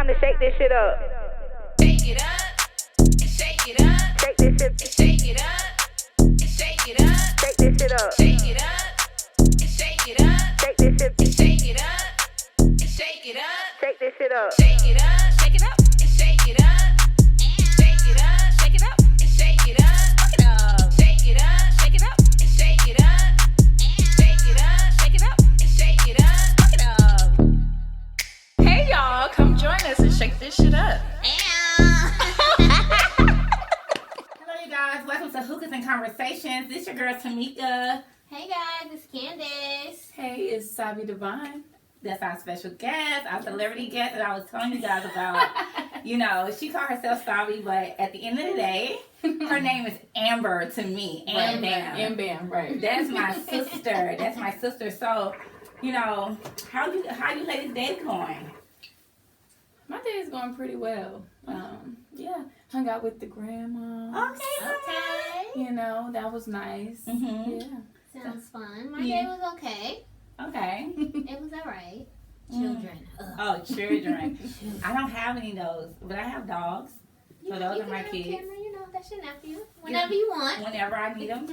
time to shake this shit up. Shake it up, and shake it up. Shake this shit. And shake it up, and shake it up. Shake this shit up. Shake it up, and shake it up. Shake this shit. And shake it up, and shake it up. Shake this shit up. Shake it up, shake it up, and shake it up. Shake it up, shake it up, and shake it up. Shake it up, shake it up, and shake it up. Shake it up, shake it up, and shake it up. Hey y'all, come join us and shake this shit up. Hello, you guys. Welcome to Hookahs and Conversations. This your girl Tamika. Hey guys, it's Candace. Hey, it's Sauvi Duvin. That's our special guest, our celebrity guest that I was telling you guys about. You know, she called herself Sauvi, but at the end of the day, her name is Amber to me. And Bam. And Bam, right. That's my sister. That's my sister. So, you know, how you ladies' day going? My day is going pretty well. Yeah, hung out with the grandma. Okay. You know, that was nice. Mm-hmm. Yeah. Sounds fun. My Yeah. day was okay. Okay. It was alright. Children. Ugh. Oh, children. I don't have any of those, but I have dogs. So those You are my can have kids. Cameron, you know, that's your nephew. Whenever you want. Whenever I need them.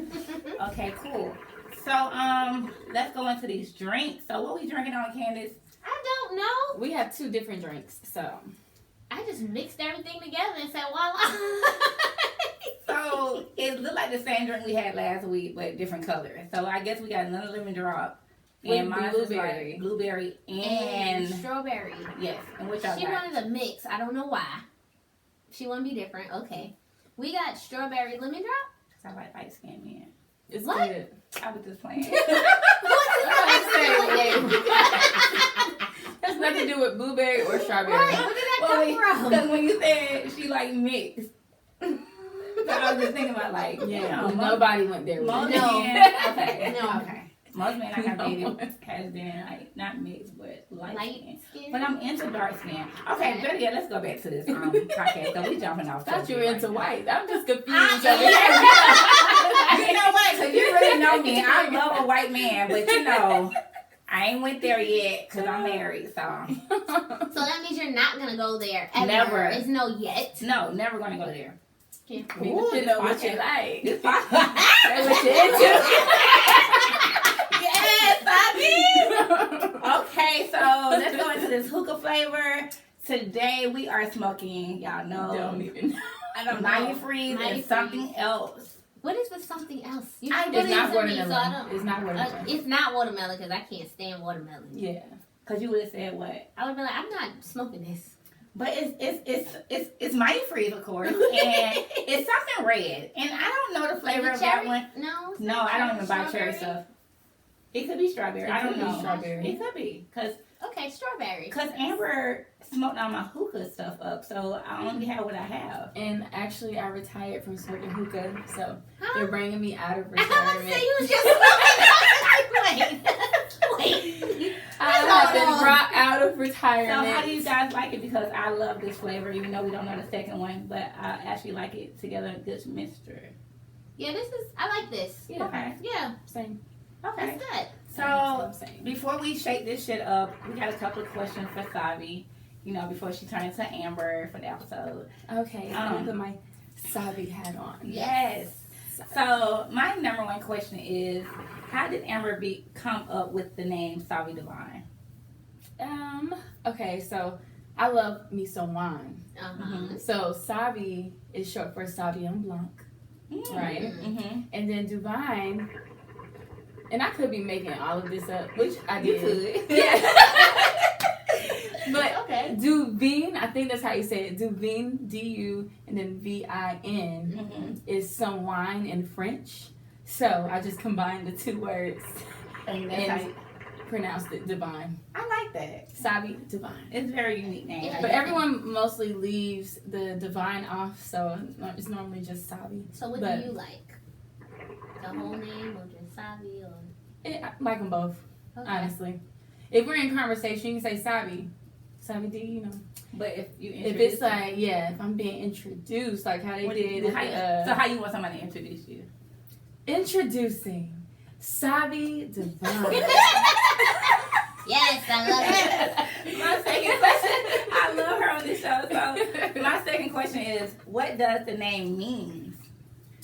Okay, cool. So, let's go into these drinks. So, what we drinking on, Candace? I don't know. We have 2 different drinks, so. I just mixed everything together and said, voila. So, it looked like the same drink we had last week, but different colors. So, I guess we got another lemon drop. And With mine blueberry. is like blueberry and and strawberry. yes. And what y'all She got? wanted a mix. I don't know why. She want to be different. Okay. We got strawberry lemon drop. Cause I like light skin men. It's What? good. I was just playing. Has nothing to do with blueberry or strawberry. Right, where did that come from? Because when you said she like mixed, so I was just thinking about like, Yeah, you know, nobody went there with most it. No. men, okay, No. okay. Most men I have No. dated has been like not mixed but light skin. skin. But I'm into dark skin. Okay, better yet, let's go back to this podcast. So we jumping off. I thought you were subject into right white. I'm just confused. You know what? Because you really know me. I love a white man, but you know, I ain't went there yet because I'm married. So So that means you're not gonna go there ever. Never. It's no yet. no, never gonna go there. Okay. People should know what you like. This That's what you're into. Yes, I did. Okay, so let's go into this hookah flavor. Today we are smoking, y'all know, Don't even know. I don't know, Night Freeze and Night something else. What is with something else? You I- can it's put it not into me, so I watermelon. don't. It's not watermelon. It's not watermelon because I can't stand watermelon. Yeah. Cause you would have said what? I would be like, I'm not smoking this. But it's Mighty Freeze, of course, and it's something red, and I don't know the flavor Is it of that cherry? one. No. it's No, not I don't even buy strawberry? cherry stuff. It could be strawberry. It I don't could be know. strawberry. It could be, Okay, strawberry. cause Amber smoked all my hookah stuff up, so I only have what I have. And actually, I retired from smoking hookah, so Huh? they're bringing me out of I was gonna say retirement. you was just smoking. Wait. I have been on? brought out of So retirement. how do you guys like it? Because I love this flavor, even though we don't know the second one, but I actually like it together. Good mixture. Yeah, I like this. Yeah. Okay. Yeah, Same. Okay. it's good. That's what So I'm saying. before we shake this shit up, we got a couple of questions for Sauvi. You know, before she turns to Amber for the episode. Okay, I'm gonna put my Sauvi hat on. Yes. So my number one question is, how did Amber come up with the name Sauvi Duvin? Okay, so I love me some wine. Uh-huh. So Sauvi is short for Sauvignon Blanc, right? Mm-hmm. And then Duvin, and I could be making all of this up, which I You did. could. Yeah. But Okay. Duvin, I think that's how you say it. Duvin, D-U, and then V-I-N Mm-hmm. is some wine in French. So I just combined the 2 words And that's how you, pronounced it Divine. I like that. Sauvi Divine. It's a very unique name. Yeah. But everyone mostly leaves the divine off, so it's normally just Sauvi. So what But- do you like? The whole name or just Sauvi or? I like them both, Okay. honestly. If we're in conversation, you can say Sauvi. Sauvi D, you know. But if you If it's like, yeah, if I'm being introduced, like how they did. so how you want somebody to introduce you? Introducing Sauvi Duvin. Yes, I love it. My second question, I love her on this show. So my second question is, what does the name mean?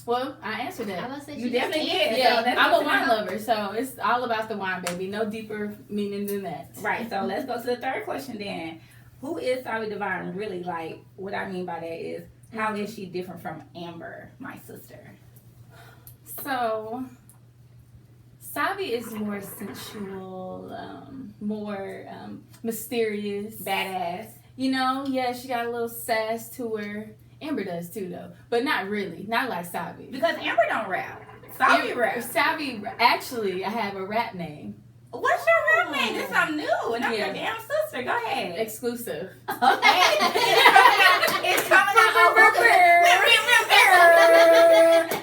Well, I answered I that. was saying You definitely did. Yeah, So that's I'm what a wine know. lover, so it's all about the wine, baby. No deeper meaning than that. Right. So let's go to the third question then. Who is Sauvi Duvin really? Like, what I mean by that is, how is she different from Amber, my sister? So, Sauvi is more sensual, more mysterious. Badass. You know, yeah, she got a little sass to her. Amber does too, though. But not really. Not like Sauvi. Because Amber don't rap. Sauvi rap. Sauvi, actually, I have a rap name. What's your rap name? This is something new, and I'm Yeah. your damn sister. Go ahead. Exclusive. Okay. It's coming out on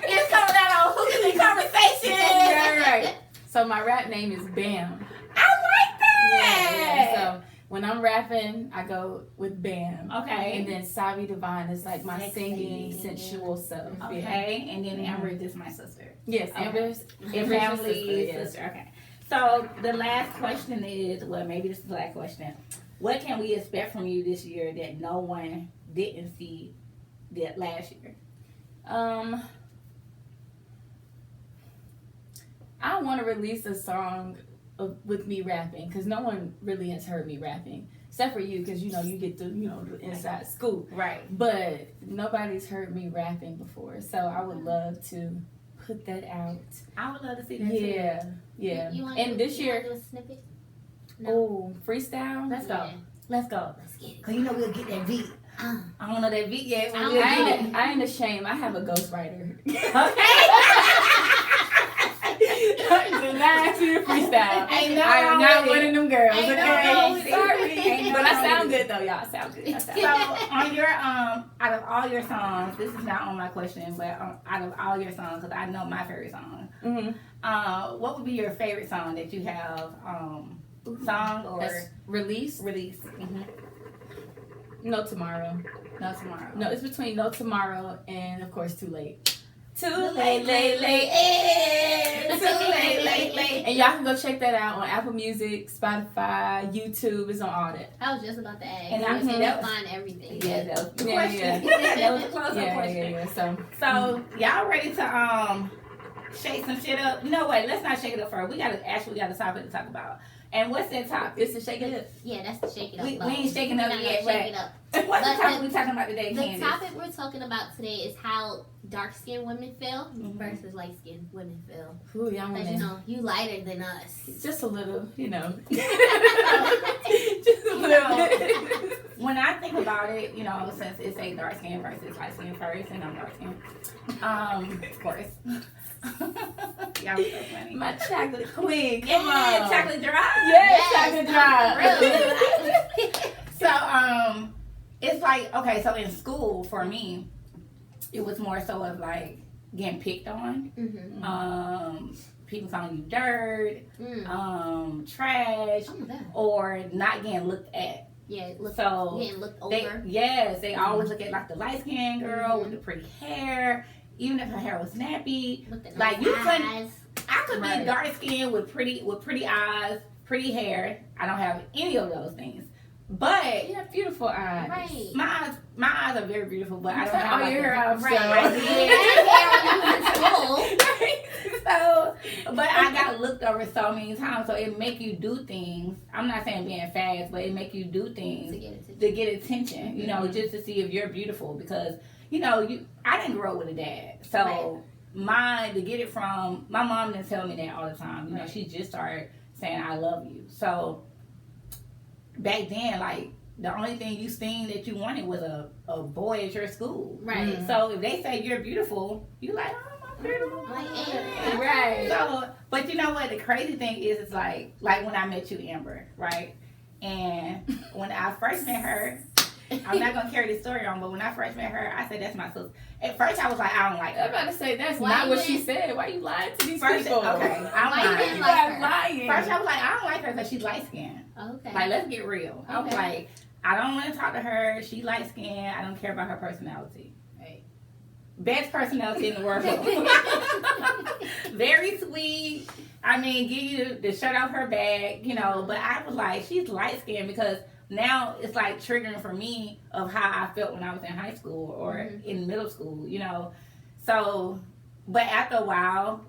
It's coming out on Hookers and Conversation. Yeah, right. So my rap name is Bam. I like that. Yeah. So when I'm rapping, I go with Bam. Okay. And then Sauvi Duvin is like my Sexy. singing, sensual self. Yeah. Okay. And then Amber is just my sister. Yes, Okay. Amber's Your your family yes. sister. Okay. So the last question is, well, maybe this is the last question. What can we expect from you this year that no one didn't see that last year? I want to release a song with me rapping because no one really has heard me rapping except for you because you know you get the the inside scoop. Right. But nobody's heard me rapping before, so I would love to put that out. I would love to see that too. Yeah, yeah. You want And this year, do a snippet? oh, freestyle. Let's go. Yeah. Let's go. Let's get it. Cause you know we'll get that beat. Uh, I don't know that beat yet. I We'll don't get know. it. I ain't ashamed. I have a ghostwriter. Okay. Do not ask me to freestyle. Ain't nothing I am wrong not with one it. of them girls. Ain't Okay, nothing wrong with it. sorry, Ain't but nothing I sound wrong with good though, y'all. I sound good. I sound So good. on your out of all your songs, this is not on my question, but out of all your songs, because I know my favorite song. Mm-hmm. What would be your favorite song that you have song or That's release. release? No tomorrow. No tomorrow. No, it's between no tomorrow and of course too late. Too late, late, late, too late, late, late. And y'all can go check that out on Apple Music, Spotify, YouTube. It's on all that. I was just about to ask. And I was that going to was- find everything. Yeah, that was the Yeah, question. yeah. That was the close-up Yeah, question. yeah. So So y'all ready to shake some shit up? No, wait, let's not shake it up first. We got a topic to talk about. And what's that topic? it's a shake it up. Yeah, that's the shake it up. We bowl. ain't shaking We're up not yet, gonna but shake it up. what's the But topic we talking about today, The Candace? topic we're talking about today is how dark-skinned women feel Mhm. versus light-skinned women feel. Ooh, y'all want Because, you know, you lighter than us. just a little, just a You little know, bit. When I think about it, since it's a dark skin versus light skin first, and I'm dark skin, of course. Y'all was so funny. My chocolate queen. Come Yeah, on. chocolate drop. Yes, chocolate drop. So, it's like, okay, so in school, for me, it was more so of like getting picked on, Mm-hmm. people calling you dirt, trash, Oh, that. or not getting looked at. Yeah, look, So, getting looked They over. always look at like the light skinned girl with the pretty hair, even if her hair was snappy. With the like, nice you couldn't- eyes. I could Right. be dark skinned with pretty eyes, pretty hair. I don't have any of those things, but You have beautiful eyes. Right. my eyes are very beautiful. But I don't Cut have all like your the- hair off, right, so- right. Hair So, but I got looked over so many times, so it make you do things. I'm not saying being fast, but it make you do things to get attention, just to see if you're beautiful, because I didn't grow up with a dad, so to get it from my mom didn't tell me that all the time. She just started saying I love you. So back then, like, the only thing you seen that you wanted was a boy at your school. Right. So if they say you're beautiful, you like, oh, I'm beautiful. Like, Right. So, but you know what? The crazy thing is, it's like when I met you, Amber, right? And when I first met her, I'm not gonna carry this story on, but when I first met her, I said that's my sister. At first, I was like, I don't like I'm about her. to say that's Why not you what didn't- she said. Why you lying to these First, people? okay, I'm Why you lying. didn't You like guys her? lying. First, I was like, I don't like her because she's light skinned. Okay. Like, let's get real. I was Okay. like, I don't want to talk to her. She light skinned. I don't care about her personality. Right. Best personality in the world. Very sweet. I mean, give you the shirt off her back, but I was like, she's light skinned because now it's like triggering for me of how I felt when I was in high school or in middle school, you know. So, but after a while,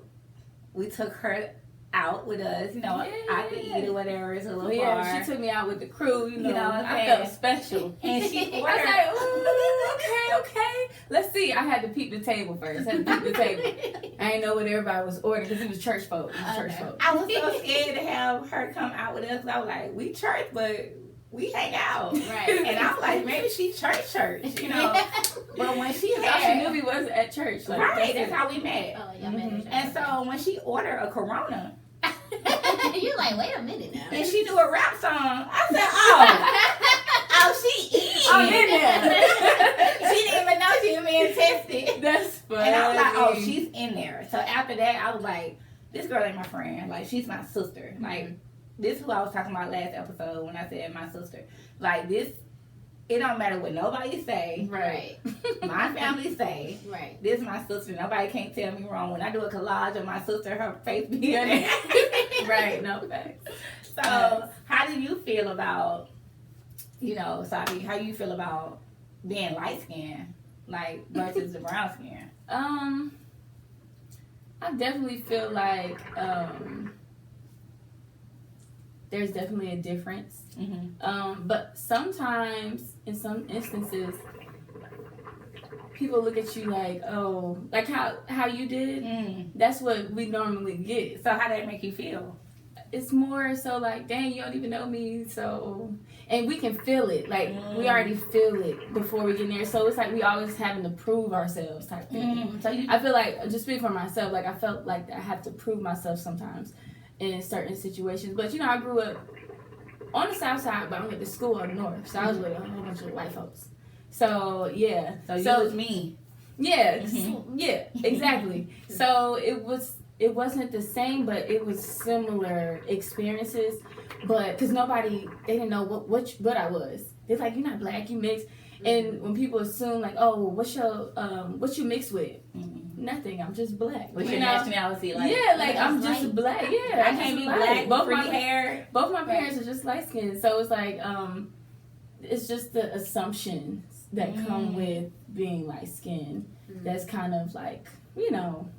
we took her out with us, you know. I could eat or whatever. It's a little bar. She took me out with the crew, you know. What I felt special. And she ordered. I was like, ooh, okay. Let's see. I had to peep the table first. I didn't know what everybody was ordering because it was church folk. I was so scared to have her come out with us because I was like, we church, but we hang out. Right. And I was like, maybe she church, you know. But when she had... she knew we wasn't at church. Like, right, that's how we met. Oh, y'all met at church. And so when she ordered a Corona... You're like, wait a minute now. And she knew a rap song. I said, oh, she is. I'm in there. She didn't even know she was being tested. That's funny. And I was like, oh, she's in there. So after that, I was like, this girl ain't my friend. Like, she's my sister. Like, this is who I was talking about last episode when I said my sister. Like, this, it don't matter what nobody say. Right. My family say. Right. This is my sister. Nobody can't tell me wrong. When I do a collage of my sister, her face be in it. Right, no facts. So, how do you feel about, you know, Sauvi, how you feel about being light skinned, like, versus the brown skin? I definitely feel like there's definitely a difference. But sometimes, in some instances, people look at you like, oh, like how you did. That's what we normally get. So how that make you feel? It's more so like, dang, you don't even know me, so, and we can feel it. Like we already feel it before we get in there. So it's like we always having to prove ourselves type thing. So I feel like, just speak for myself, like I felt like I have to prove myself sometimes in certain situations. But you know, I grew up on the south side, but I went to school on the north, so I was with a whole bunch of white folks. So yeah, so you was me. Yeah, yeah, exactly. So it wasn't the same, but it was similar experiences. But because they didn't know what I was. They're like, you're not black, you mixed. And when people assume like, oh, what you mixed with? Nothing. I'm just black. What's your nationality like? Yeah, like I'm just black. Yeah, I can't be black. Both my hair. Both my parents are just light skinned, so it's like it's just the assumptions that come with being light skinned. That's kind of like, you know,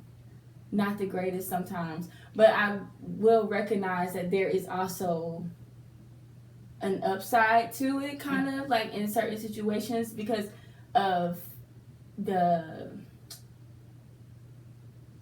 not the greatest sometimes. But I will recognize that there is also an upside to it, kind of like in certain situations because of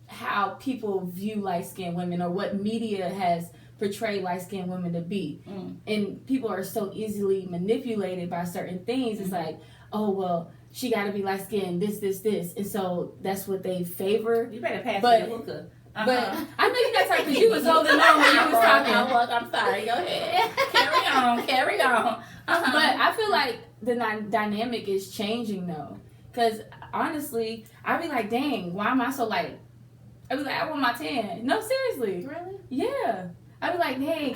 how people view light-skinned women or what media has portrayed light-skinned women to be. And people are so easily manipulated by certain things. It's like, oh, well, she got to be light-skinned, this. And so that's what they favor. You better pass me the hookah. But I know you're not talking because you was holding on when you was talking. I'm sorry. Go ahead. Carry on. But I feel like the dynamic is changing, though. Because, honestly, I be like, dang, why am I so light? I be like, I want my tan. No, seriously. Really? Yeah. I be like, hey,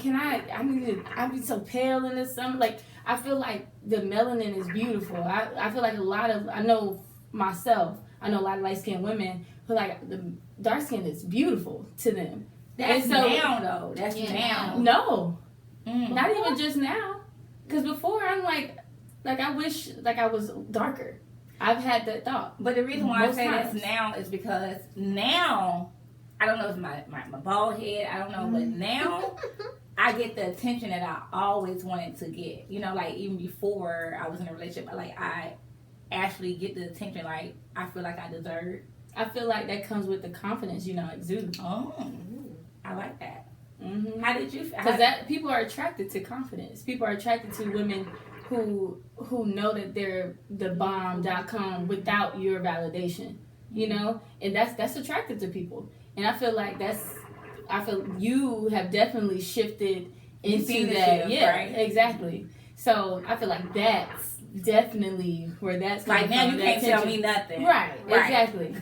I be so pale in the summer. Like, I feel like the melanin is beautiful. I feel like I know myself, I know a lot of light-skinned women who like the dark skin is beautiful to them. That's now, though. That's now. No. Not even just now. Because before, I'm like I wish like I was darker. I've had that thought. But the reason why I say that's now is because now, I don't know if my bald head, I don't know, but now I get the attention that I always wanted to get. You know, like even before I was in a relationship, like I actually get the attention like I feel like I deserve. I feel like that comes with the confidence, you know, exude. Oh, I like that. How did you? Because people are attracted to confidence. People are attracted to women who know that they're the bomb.com without your validation, you know, and that's attractive to people. And I feel like you have definitely shifted into that. Shift, yeah, right? Exactly. So I feel like that's definitely where that's like now you can't tell me nothing. Right. Exactly.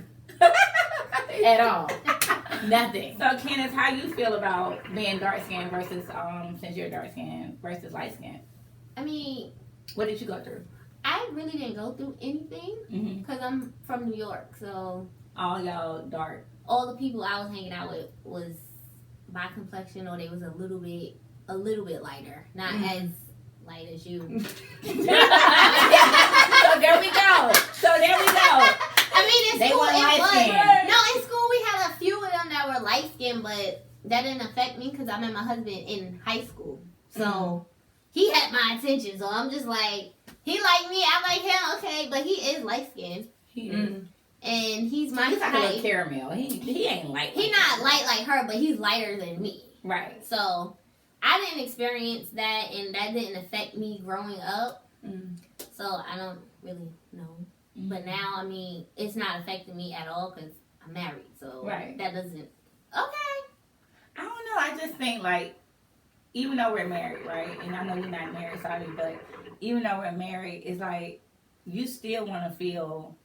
At all. Nothing. So Candace, how you feel about being dark skinned versus since you're dark skinned versus light skinned? I mean, what did you go through? I really didn't go through anything because I'm from New York, so all y'all dark. All the people I was hanging out with was my complexion, or they was a little bit lighter, not as light as you. So there we go. I mean, in They school, want it light was. skin. No, in school we had a few of them that were light skinned, but that didn't affect me because I met my husband in high school. So he had my attention. So I'm just like, he like me, I like him, okay, but he is light skinned. He is. And he's my He's like a little type. caramel. He ain't light. He's not light like her, but he's lighter than me. Right. So I didn't experience that, and that didn't affect me growing up. So I don't really know. But now, I mean, it's not affecting me at all because I'm married. So that doesn't. Okay. I don't know. I just think like, even though we're married, right? And I know you're not married, sorry, but even though we're married, it's like you still want to feel.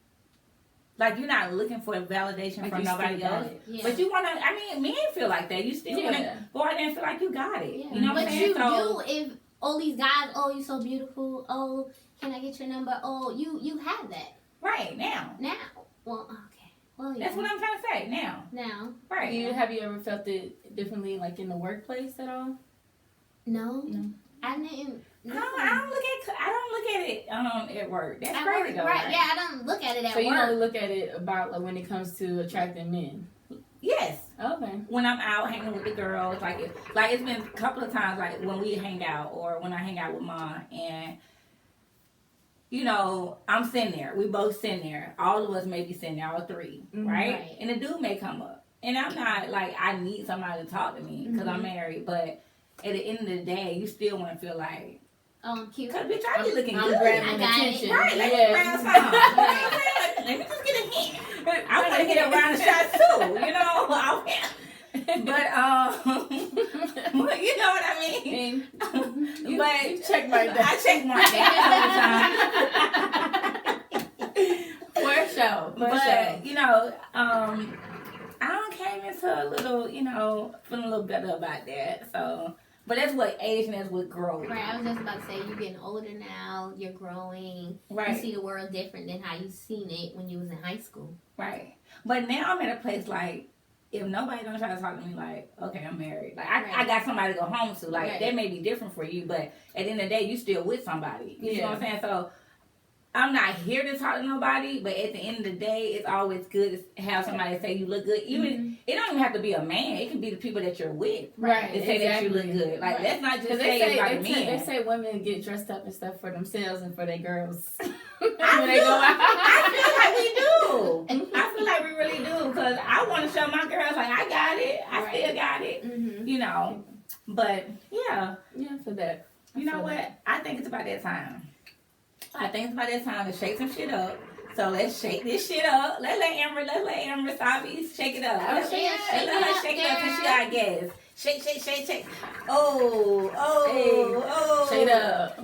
Like, you're not looking for validation from nobody else. Yeah. But you want to, I mean, men feel like that. You still want to go out there and feel like you got it. Yeah. You know what I'm saying? But you do if all these guys, oh, you so beautiful. Oh, can I get your number? Oh, you have that. Right, now. Now. Well, okay. Well, yeah. That's what I'm trying to say, now. Now. Right. Have you ever felt it differently, like in the workplace at all? No. I didn't. No, I don't look at it at work. That's crazy though. Right, yeah, I don't look at it at work. So you work. only look at it about like when it comes to attracting men. Yes. Okay. When I'm out hanging with the girls, it's been a couple of times, like when we hang out or when I hang out with Mom, and you know, I'm sitting there. We both sitting there. All of us may be sitting there, all three, right? And the dude may come up, and I'm not like I need somebody to talk to me because I'm married, but at the end of the day, you still want to feel like. Oh, I'm cute. Cause bitch, I be looking good. Grabbing I got attention. it. Right, let me grab some. You know what I'm saying? Let me just get a hint. I want to get a round of shots too. You know, but you know what I mean. But you check my I check my for sure. But you know, I came into a little, you know, feeling a little better about that. So. But that's what age and that's what growth. Right, I was just about to say, you're getting older now, you're growing. Right. You see the world different than how you seen it when you was in high school. Right. But now I'm at a place like, if nobody don't try to talk to me like, okay, I'm married. Like, I got somebody to go home to. Like, that may be different for you, but at the end of the day, you still with somebody. You know what I'm saying? So, I'm not here to talk to nobody, but at the end of the day, it's always good to have somebody say you look good. Even it don't even have to be a man; it can be the people that you're with, right? To say that you look good. Like let's not just say it's about men. They say women get dressed up and stuff for themselves and for their girls when they go out. I feel like we do. I feel like we really do because I want to show my girls like I got it. I still got it. You know, but yeah, for that. You know what? I think it's about that time. I think it's about that time to shake some shit up. So let's shake this shit up. Let's let Amber Sauvi shake it up. Let her shake it up because she got gas. Shake. Oh. Shake it up.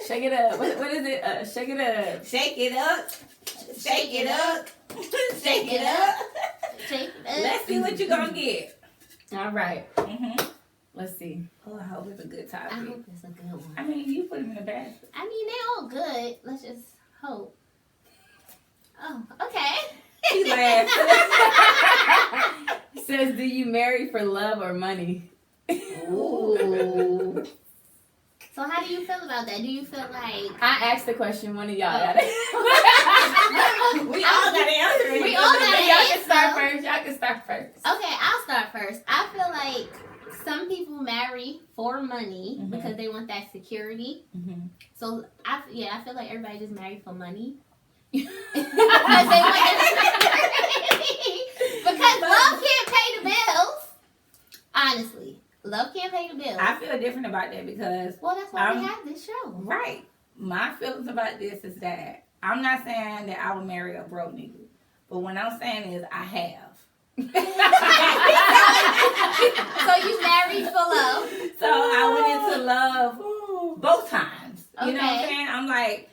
Shake it up. What is it? Shake it up. Shake it up. Shake it up. Shake it up. Let's see what you're going to get. All right. Let's see. Oh, I hope it's a good topic. I hope it's a good one. I mean, you put them in the basket. I mean, they're all good. Let's just hope. Oh, okay. She laughed. Says, do you marry for love or money? Ooh. So how do you feel about that? Do you feel like... I asked the question, one of y'all got it. We all got to answer it. We all got to Y'all can start first. Y'all can start first. Okay, I'll start first. I feel like some people marry for money because they want that security. So I feel like everybody just married for money because they want that security. Because love can't pay the bills. Honestly, love can't pay the bills. I feel different about that because that's why we have this show. Right. My feelings about this is that I'm not saying that I would marry a broke nigga, but what I'm saying is I have. So you married for love. So I went into love both times. You know what I'm saying? I'm like,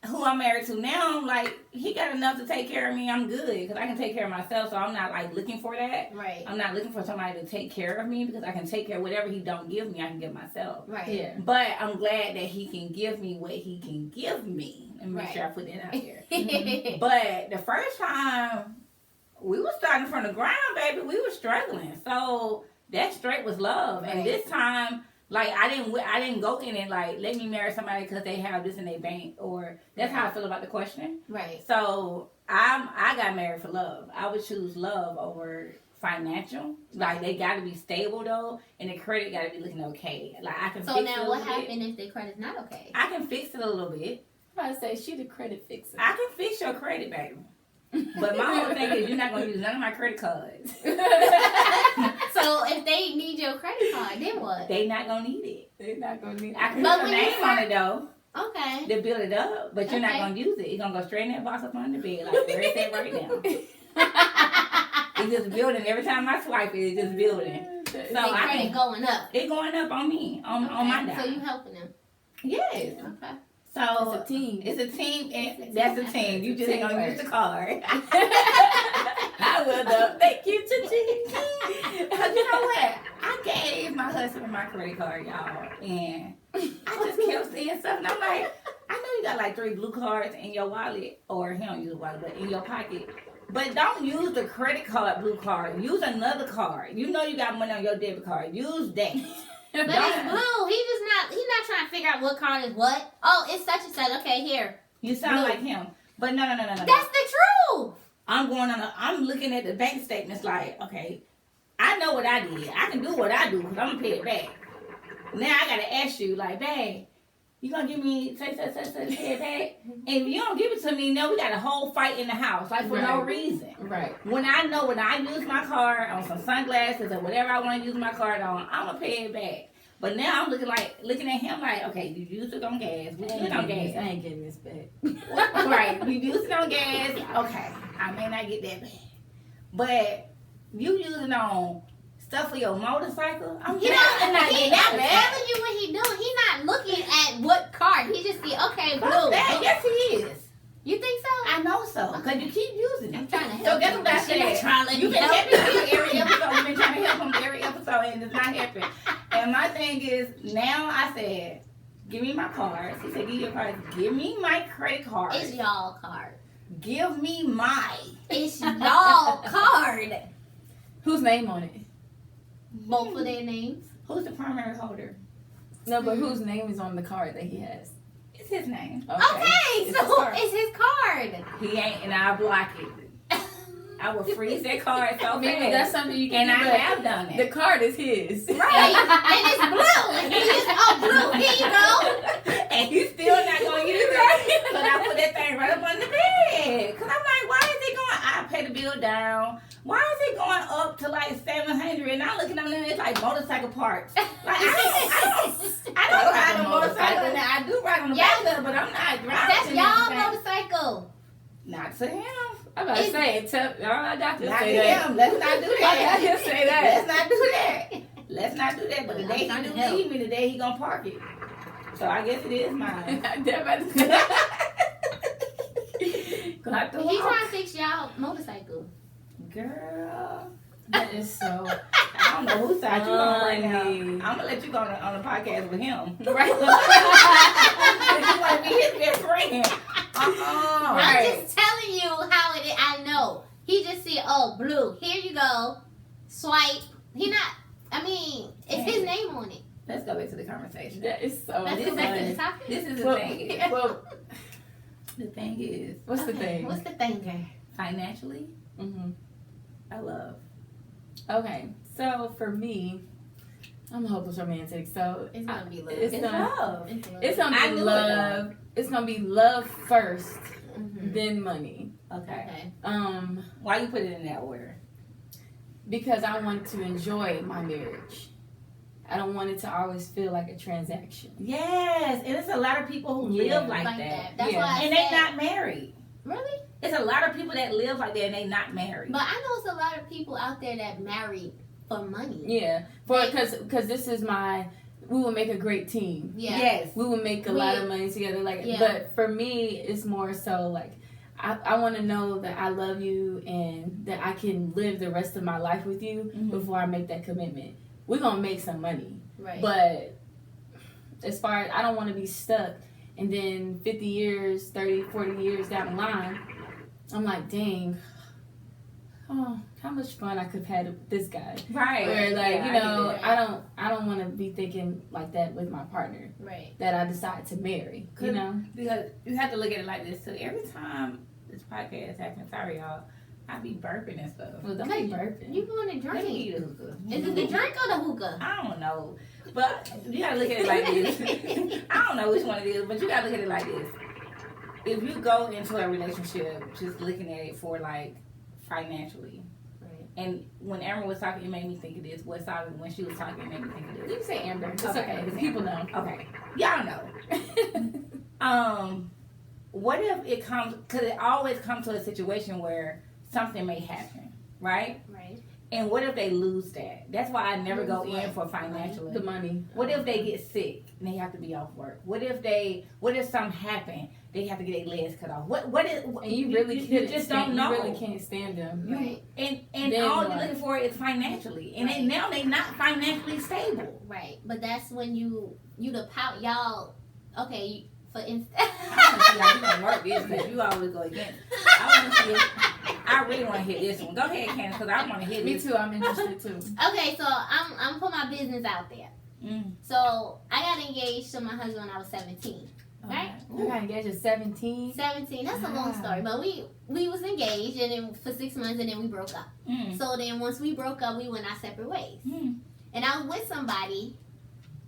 who I'm married to now, I'm like, he got enough to take care of me. I'm good because I can take care of myself. So I'm not like looking for that. Right. I'm not looking for somebody to take care of me because I can take care of whatever he don't give me. I can give myself. Right. Yeah. But I'm glad that he can give me what he can give me. And make sure I put that out there. But the first time, we were starting from the ground, baby. We were struggling. So that straight was love. Right. And this time, Like I didn't go in and like let me marry somebody because they have this in their bank, or that's how I feel about the question. Right. So I got married for love. I would choose love over financial. Like they got to be stable though, and the credit got to be looking okay. Like I can. So fix now, it a what little happened bit. if the credit's not okay? I can fix it a little bit. I was about to say she the credit fixer. I can fix your credit, baby. But my whole thing is you're not gonna use none of my credit cards. So if they need your credit card, then what? They not gonna need it. They're not gonna need. I can But put when your you name on it though. Okay. To build it up, but you're not Okay. gonna use it. It's gonna go straight in that box up under the bed, like where it's at right now. It's just building. Every time I swipe it, it's just building. So The I credit can, going up. it going up on me, on my dime. So you helping them. Yes. Okay. So It's a team. It's a team, It's and a that's team a team. You just ain't gonna use the card. I will though. Thank you, Chichi. Cause you know what? I gave my husband my credit card, y'all, and I just kept seeing stuff, and I'm like, I know you got like 3 blue cards in your wallet, or he don't use a wallet, but in your pocket. But don't use the credit card blue card. Use another card. You know you got money on your debit card. Use that. But it's blue. He's not trying to figure out what card is what. Oh, it's such and such. Okay, here. You sound Blue. like him. But no. That's the truth. I'm looking at the bank statements like, okay, I know what I did. I can do what I do because I'm going to pay it back. Now I got to ask you, like, babe, you going to give me such, pay it back? And if you don't give it to me, now we got a whole fight in the house, like, for no Right. reason. Right. When I know when I use my card on some sunglasses or whatever I want to use my card on, I'm going to pay it back. But now I'm looking at him like, okay, you used it on gas. We used it on I gas. ain't getting this back. Right, you used it on gas. Okay, I may not get that back. But you use it on stuff for your motorcycle. I'm You know, not he getting not that back. telling you what he doing. He not looking at what card. He just see, okay, blue. Fuck that. Yes, he is. You think so? I know so, because you keep using I'm it. trying to help So guess you, what I but she not said? trying to let You me been help helping me every episode. You've been trying to help him every episode, and it's not helping. And my thing is, now I said, give me my cards. He said, give your cards. Give me my credit card. It's y'all card. Give me my. It's y'all card. Whose name on it? Both of their names. Who's the primary holder? No, but whose name is on the card that he has? It's his name. Okay, It's so his card. it's his card. He ain't, and I'll block it. I will freeze that card so Maybe fast. that's something you can And do. I but have done The it. card is his. Right. And it's blue. And he is, oh, blue. Here you go. And he's still not going to use it. But I put that thing right up on the bed. Because I'm like, why is it going? I pay the bill down. Why is it going up to like $700? And I'm looking on there, it's like motorcycle parts. Like, I don't ride a motorcycle. Now, I do ride on the Yeah. back, but I'm not driving. That's in y'all that thing. motorcycle. Not to him. I'm about to say, I got to Not to say that. him. Let's not do that. I got to say that. Let's not do that. Let's not do that. But the I'm day he trying to do help. leave me, the day he gonna park it. So I guess it is mine. I'm about to say Gonna have to He walk. trying to fix y'all motorcycle. Girl, that is so. I don't know whose side you on right now. Funny. I'm gonna let you go on the podcast with him. Right. You want to be his best friend? I'm Right. just telling you how it is. I know. He just said, oh, blue. Here you go. Swipe. He not, I mean, it's his name on it. Let's go back to the conversation. That is so. Let's go back to the topic. This is the Well, thing. well, The thing is, what's the Okay, thing? What's the thing there? financially, Mm-hmm. I love. Okay, so for me, I'm a hopeless romantic. So It's gonna be love. It's It's gonna, love. it's gonna I be knew it, love. It's gonna be love first, Mhm. then money. Okay. Okay. Why you put it in that order? Because I want to enjoy my marriage. I don't want it to always feel like a transaction. Yes, and it's a lot of people who Yeah. live like Like that. that. That's Yeah. why I And said, they not married. really? It's a lot of people that live like that and they not married. But I know it's a lot of people out there that married for money. Yeah, for because this is my. We will make a great team. Yeah. Yes. We will make a lot of money together. Like, Yeah. but for me, it's more so like I want to know that I love you and that I can live the rest of my life with you Mhm. before I make that commitment. We're gonna make some money, Right. but as far as I don't want to be stuck, and then 50 years, 30, 40 years down the line, I'm like, dang, oh, how much fun I could have had with this guy. Right. Where like, Yeah, you know, that. I don't want to be thinking like that with my partner Right. that I decide to marry. You know, Because you have to look at it like this too. Every time this podcast happens, sorry y'all, I be burping and stuff. well, don't be burping. You want to Let me drink? eat a hookah. Is it the drink or the hookah? I don't know. But you gotta look at it like this. I don't know which one it is, but you gotta look at it like this. If you go into a relationship just looking at it for like financially, Right. and when Amber was talking, it made me think of this. What Sauvi, when she was talking, it made me think of You this. can say Amber. It's Okay. okay. The people know. Okay, y'all know. What if it comes? Because it always comes to a situation where something may happen, right? Right. And what if they lose that? That's why I never go Lose in what? for financial. The money. What if they get sick and they have to be off work? What if something happen? They have to get their legs cut off. What is? And you really you can't just stand, don't know. You really can't stand them. Right. And Then all what? you're looking for is financially, and Right. now they not financially stable. Right. But that's when you the pout y'all. Okay. For instance. I want to see how you gonna work this because you always go against. I really want to hit this one. Go ahead, Candace, because I want to hit Me this. too. I'm interested too. Okay, so I'm putting my business out there. Mm. So I got engaged to my husband when I was 17. Right? You got engaged at 17. 17. That's a long Wow. story, but we was engaged and then for 6 months and then we broke up. Mm. So then once we broke up, we went our separate ways. Mm. And I was with somebody,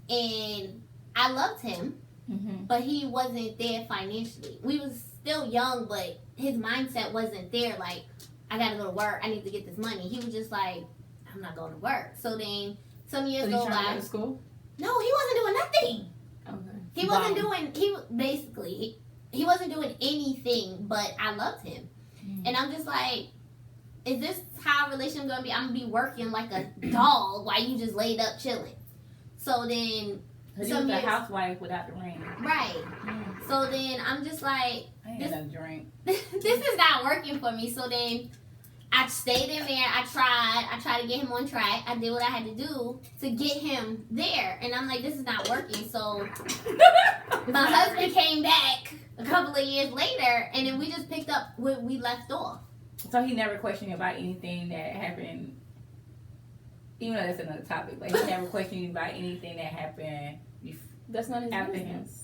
and I loved him, Mm-hmm. but he wasn't there financially. We was still young, but his mindset wasn't there. Like, I gotta go to work. I need to get this money. He was just like, I'm not going to work. So then some years So go you trying to by. go to school? No, he wasn't doing nothing. Okay. He wasn't doing. He wasn't doing anything. But I loved him, and I'm just like, is this how a relationship gonna be? I'm gonna be working like a dog while you just laid up chilling. So then. Because you was a housewife without the ring. Right. So then I'm just like, I ain't got no drink. this is not working for me. So then I stayed in there. I tried to get him on track. I did what I had to do to get him there. And I'm like, this is not working. So my husband came back a couple of years later, and then we just picked up where we left off. So he never questioned you about anything that happened, even though that's another topic, but he never questioned you about anything that happened. That's not his After business.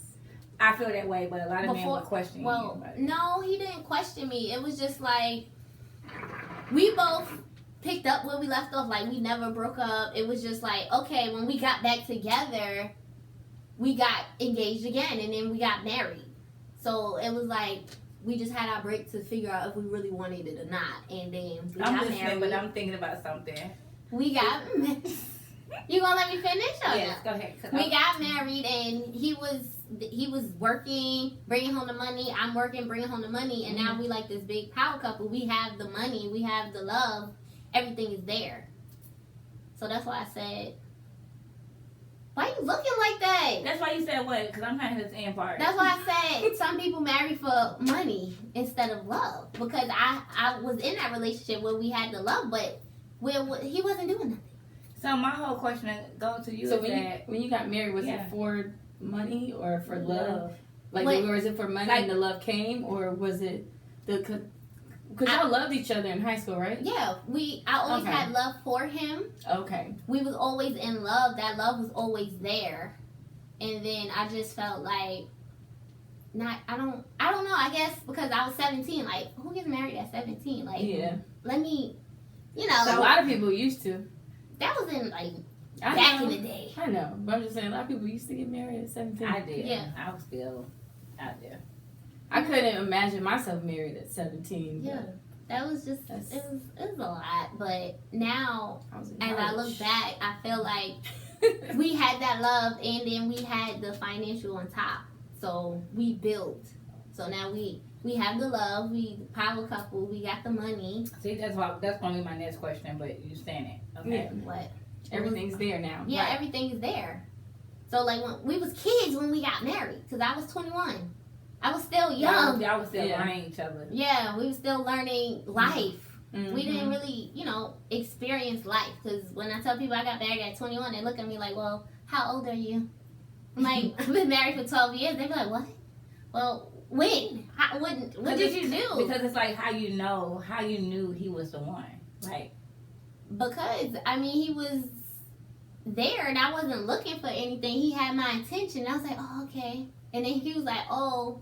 I feel that way, but a lot of men Before- will question you. Well, about it. no, he didn't question me. It was just like we both picked up where we left off. Like, we never broke up. It was just like, okay, when we got back together, we got engaged again, and then we got married. So it was like we just had our break to figure out if we really wanted it or not. And then we I'm got listening, married. but I'm thinking about something. We got You gonna let me finish or Yes, no? go ahead. 'Cause We got married, and he was working, bringing home the money. I'm working, bringing home the money, and now we like this big power couple. We have the money, we have the love, everything is there. So that's why I said, why you looking like that? That's why you said what? Because I'm not his end part. That's why I said some people marry for money instead of love, because I was in that relationship where we had the love, but where he wasn't doing nothing. So my whole question goes to you So is that when you got married, was Yeah. it for money or for love? Like, What- was it for money Like- and the love came, or was it because y'all loved each other in high school, right? Yeah, I always Okay. had love for him. Okay. We was always in love. That love was always there. And then I just felt like I don't know, I guess because I was 17, like, who gets married at 17? Like, Yeah. let me, So a lot of people used to. that was in like I back know. in the day. I know, but I'm just saying a lot of people used to get married at 17. I did. Yeah. I was still out there. I couldn't imagine myself married at 17. Yeah. That was just, it That's- was a lot. But now, I was in as I college. look back, I feel like we had that love, and then we had the financial on top. So we built. So now we have the love, we power couple, we got the money. See, that's gonna be my next question, but you saying it. Okay. Yeah. What? Everything's there now. Yeah, Right. everything is there. So like when we was kids when we got married, because I was 21. I was still young. Y'all was still Yeah. learning each other. Yeah, we were still learning life. Mhm. We didn't really, experience life. Because when I tell people I got married at 21, they look at me like, well, how old are you? I'm like, I've been married for 12 years. They be like, what? Well, when? What did you do? Because it's like how you knew he was the one. Right. Because, I mean, he was there and I wasn't looking for anything. He had my attention. I was like, oh, okay. And then he was like, oh,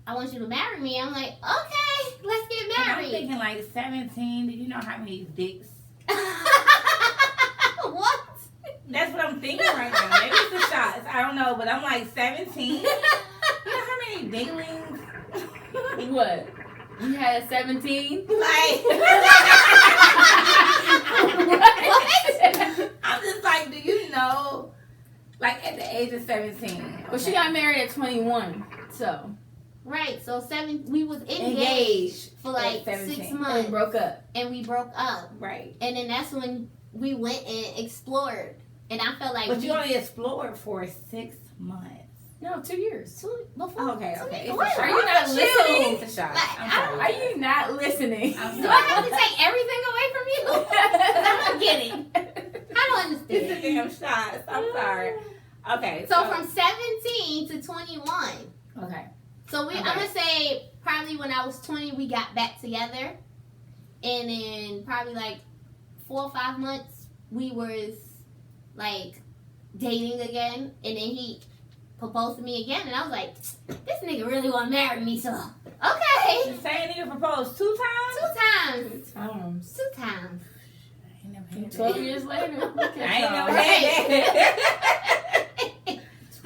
I want you to marry me. I'm like, okay, let's get And married. I'm thinking like 17. Did you know how many dicks? What? That's what I'm thinking right now. Maybe it's the shots. I don't know, but I'm like 17. You know how many dinglings? What? You had 17? Like, What? I'm just like, do you know? Like at the age of 17. Well, she got married at 21, so. Right, so we was engaged for like at 17. 6 And months. broke up. And we broke up. Right. And then that's when we went and explored. And I felt like But you only explored for 6 months. No, 2 years. before. Okay. It's Wait, a shot. are you not It's listening? a shot. Like, I'm I- sorry. Are you not listening? I'm Do I have to take everything away from you? 'Cause I'm not getting. I don't It's a understand. damn shots. I'm sorry. Okay. So from 17 to 21. Okay. So Okay. I'm gonna say probably when I was 20 we got back together, and then probably like 4 or 5 months we was like dating again, and then he proposed to me again, and I was like, this nigga really want to marry me, so okay. The same nigga proposed 2 times? 2 times. 2 times. I ain't never had 12 that. years later. Look at I ain't y'all. never had that.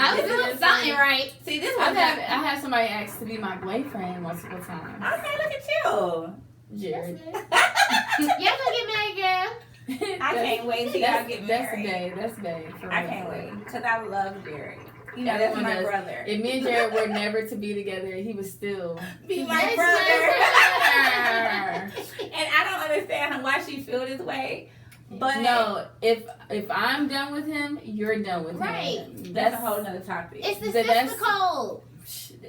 I was doing something right. See, this I one had somebody ask to be my boyfriend multiple times. Okay, look at you. Jared. Y'all gonna get married, girl? I can't wait till y'all get That's married. the day. That's the day. For I real. can't wait because I love Jared. You know, that's Everyone my does. brother. If me and Jared were never to be together, he was still. Be my That's brother. my brother. And I don't understand why she feel this way. But No, if I'm done with him, you're done with Right. him. that's a whole nother topic. It's the That's- sister code.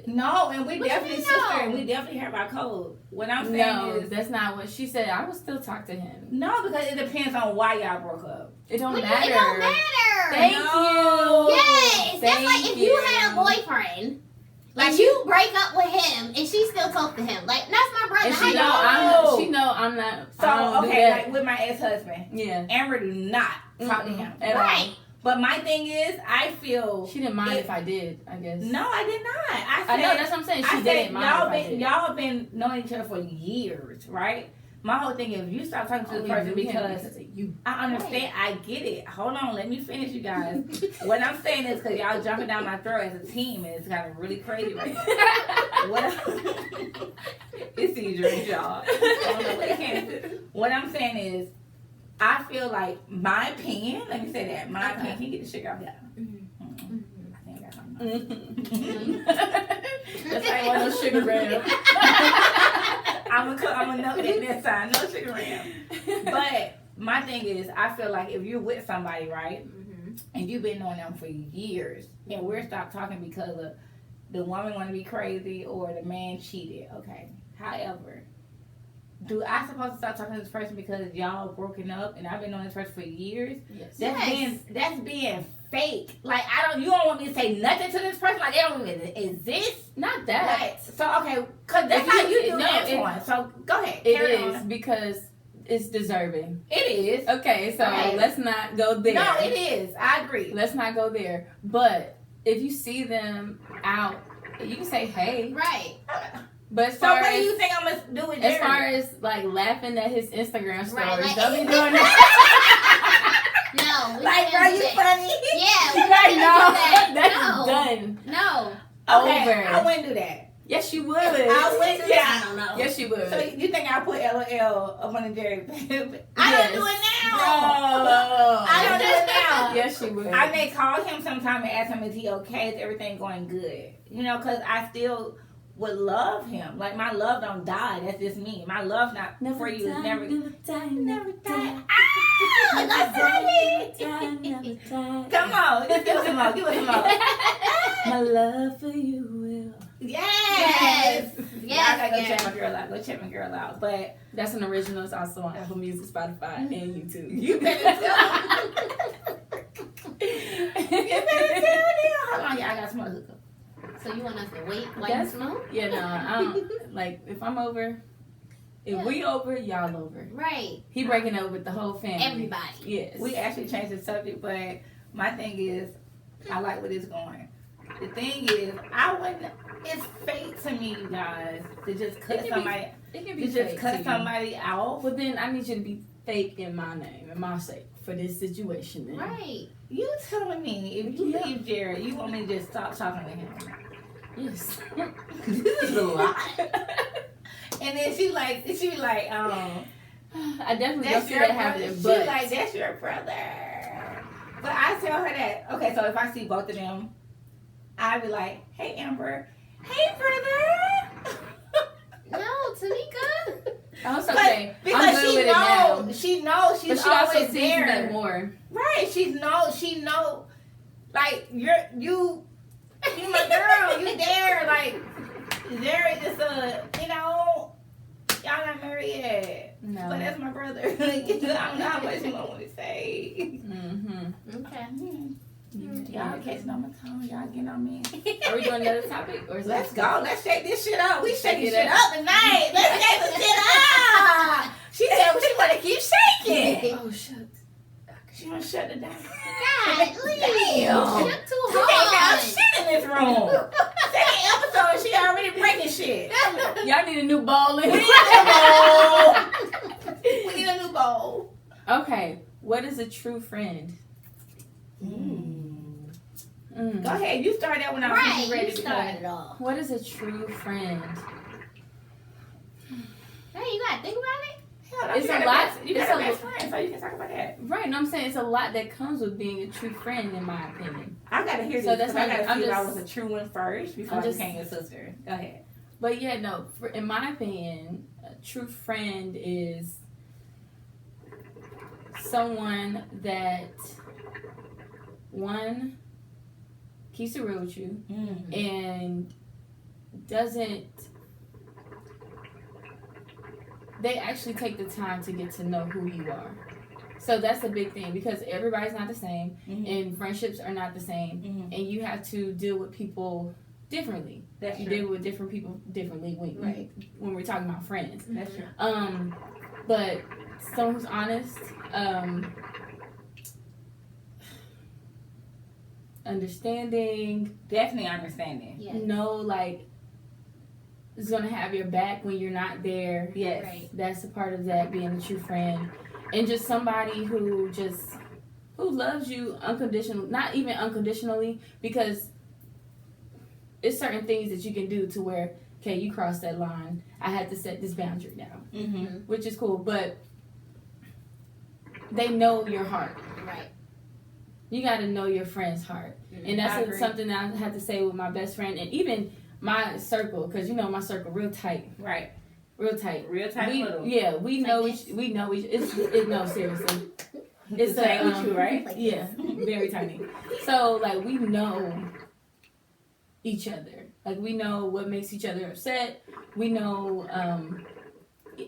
No, and we What you definitely mean, sister, no? and we definitely hear about code. What I'm saying No, is that's not what she said. I would still talk to him. no, because it depends on why y'all broke up. It don't It matter. don't matter. Thank No. you. Yes, that's Thank like if you had a boyfriend, like you break up with him and she still talk to him. Like that's my brother. And How she you know No. she know I'm not. So I don't do okay, that. like with my ex-husband, Yeah. Amber do not talk to Mm-mm. him. At all. Right. But my thing is, I feel She didn't mind It- if I did, I guess. no, I did not. I I said know, that's what I'm saying. She I said didn't mind if I did. y'all been knowing each other for years, right? My whole thing is you stop talking to this Only person knew him because of you. I understand. I get it. Hold on, let me finish, you guys. What I'm saying is because y'all jumping down my throat as a team, and it's kind of really crazy right now. It's these dreams, y'all. I don't know what it can. What I'm saying is, I feel like my opinion. Let me say that my opinion. Can you get the sugar off? Yeah. I think I got something. That's why I want no sugar ram. I'm gonna note that this time. No sugar ram. But my thing is, I feel like if you're with somebody, right, and you've been knowing them for years, and we're stopped talking because of the woman want to be crazy or the man cheated. Okay. However, do I supposed to stop talking to this person because y'all broken up and I've been knowing this person for years? Yes. That's being fake. Like you don't want me to say nothing to this person. Like they don't even exist. Not that. Like, so okay, cause that's If how you- you do no, Antoine. So go ahead. It carry is on. because it's deserving. It is. Okay, so Right. let's not go there. No, it is. I agree. Let's not go there. But if you see them out, you can say hey. Right. But as So far what do as you think I'm gonna do with as Jared? far as like laughing at his Instagram stories, Right, like- don't be doing that. No. we Like, can't are do you that. funny? Yeah. We Right, can't no, do that. that's No. done. No. Okay, Over. I wouldn't do that. Yes, you would. I wouldn't do I that. don't know. Yes, you would. So you think I put LOL up on the Jerry? I Yes. don't do it now. No. I don't do it now. Yes, you would. I may call him sometime and ask him is he okay? Is everything going good? You know, because I still would love him. Like my love don't die. That's just me. My love not for you is never never die. Ah, that's funny. Come on, just give us some more. Give us some more. My love for you will. Yes. Yes. Yeah, I gotta go Yes. check my girl out. Go check my girl out. But That's an original. It's also on Apple Music, Spotify, and YouTube. you better tell You better tell them. Hold on, yeah, I got some other hookup. So you want us to wait while you That's- smoke? Yeah, no, I don't. Like, if I'm over, If we over, y'all over. Right. He breaking up with the whole family. Everybody. Yes. We actually changed the subject, but my thing is, I like where it's going. The thing is, I wouldn't. It's fate to me, you guys, to just cut somebody. It can To be just fake cut to you. somebody off. Well, then I need you to be fake in my name, in my sake, for this situation. Then. Right. You telling me if you Yeah. leave Jared, you want me to just stop talking to him? Yes. This is a lot. And then she like, I definitely don't that's see your that brother. happening, She but like, that's your brother. But I tell her that, okay, so if I see both of them, I'd be like, hey, Amber. Hey, brother. No, Tamika. oh, it's okay. Because I'm good she with it now. knows, she's But she also always sees there. that more. Right, she know, like, you my girl, you there, like, there is you know, y'all not married yet. No. But that's my brother. I don't know how much you want me to say. Mm-hmm. Okay. Y'all catching on my tongue, y'all getting on me. Are we doing another topic? Or is Let's that- go, let's shake this shit up. We shaking Shake it shit up. up tonight. Let's shake the shit up. She said she want to keep shaking. Oh, shucks. She want to shut it down. God, please. Damn. You're too We can't have hard. shit in this room. Second episode, she already breaking shit. Y'all need a new bowl. We need a bowl. We need a new bowl. Okay. What is a true friend? Go ahead. You start that when I'm Right, ready you to started go. it all. What is a true friend? Hey, you gotta think about it. It's a lot. You It's got a a best friend, so you can talk about that. Right, and I'm saying it's a lot that comes with being a true friend, in my opinion. I gotta hear So this. that's I why gotta I'm see if I just- was a true one first before I'm I just- became your sister. Go ahead. But yeah, no. In my opinion, a true friend is someone that one keeps it real with you and doesn't. They actually take the time to get to know who you are. So that's a big thing because everybody's not the same and friendships are not the same and you have to deal with people differently. That's You true. deal with different people differently when we're talking about friends. That's true. But someone who's honest, understanding, Definitely understanding. Yeah. like is gonna have your back when you're not there. Yes. Right. That's a part of that, being a true friend. And just somebody who loves you unconditionally, not even unconditionally, because it's certain things that you can do to where, okay, you crossed that line. I had to set this boundary down, which is cool. But they know your heart. Right. You got to know your friend's heart. And I that's agree. something that I had to say with my best friend and even my circle, because you know my circle real tight. Right. Real tight. Real tight little. Yeah, we Like know this? no, seriously. It's The same with you, right? Like Yeah, very tiny. So like we know each other. Like we know what makes each other upset. We know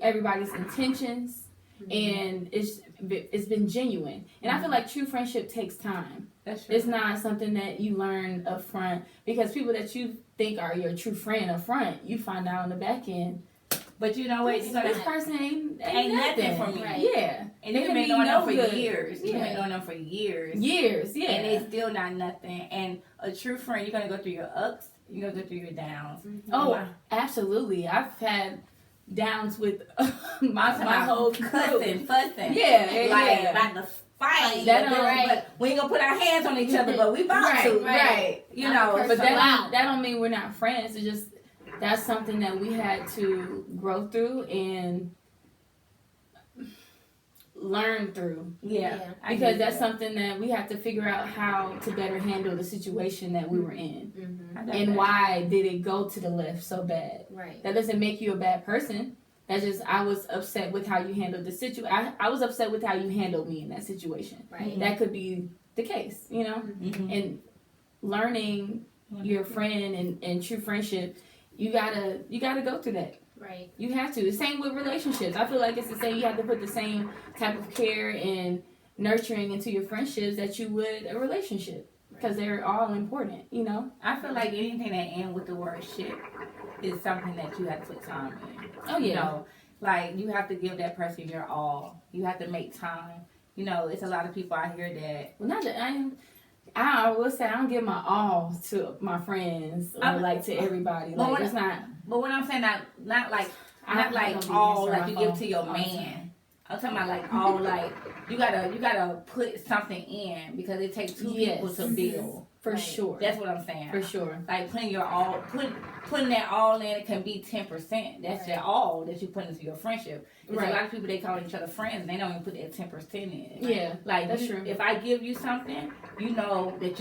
everybody's intentions, and it's been genuine. And I feel like true friendship takes time. That's true. It's not something that you learn up front, because people that you think are your true friend up front, you find out on the back end. But you know what? This, You're gonna, this person ain't nothing for me. Right. Yeah. and They you've can been be knowing no them for good. years. You've Yeah. been knowing them for years. Years, yeah. And it's still not nothing. And a true friend, you're gonna go through your ups, you're gonna go through your downs. Oh, absolutely. I've had downs with my My whole crew. fussing. Yeah, like yeah. about to fight. That but, don't- but we ain't gonna put our hands on each other, but we about Right, to. right. You know, I'm But so- that don't mean we're not friends. It's just that's something that we had to grow through and learn through. yeah. Yeah. I Because get that's that. something that we have to figure out how to better handle the situation that we were in. I got And that. why did it go to the left so bad? Right. That doesn't make you a bad person. That's just, I was upset with how you handled the situation. I was upset with how you handled me in that situation. Right. That could be the case, you know? Mhm. And learning your friend and true friendship, you gotta go through that. Right. You have to. The same with relationships. I feel like it's the same. You have to put the same type of care and nurturing into your friendships that you would a relationship, because they're all important, you know? I feel like anything that ends with the word shit is something that you have to put time in. Oh, You yeah. know, Like, you have to give that person your all. You have to make time. You know, it's a lot of people out here that... Well, not that I will say I don't give my all to my friends or like to everybody. Like, it's not... But what I'm saying, not like all like you give to your man. I'm talking about like all like you gotta put something in because it takes two people to build. For sure. That's what I'm saying. For sure. Like putting that all in, it can be 10%. That's your all that you put into your friendship. There's a lot of people, they call each other friends and they don't even put that 10% in. Yeah. Like that's true. If I give you something, you know that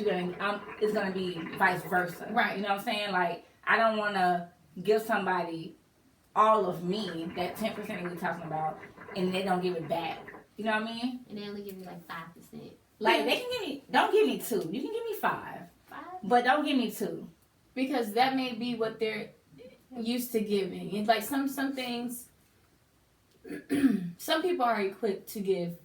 it's gonna be vice versa. Right. You know what I'm saying? Like I don't wanna give somebody all of me, that 10% that we're talking about, and they don't give it back. You know what I mean? And they only give you like 5%. Like they can give me, don't give me 2. You can give me 5. But don't give me 2. Because that may be what they're used to giving. And like some things, some people are equipped to give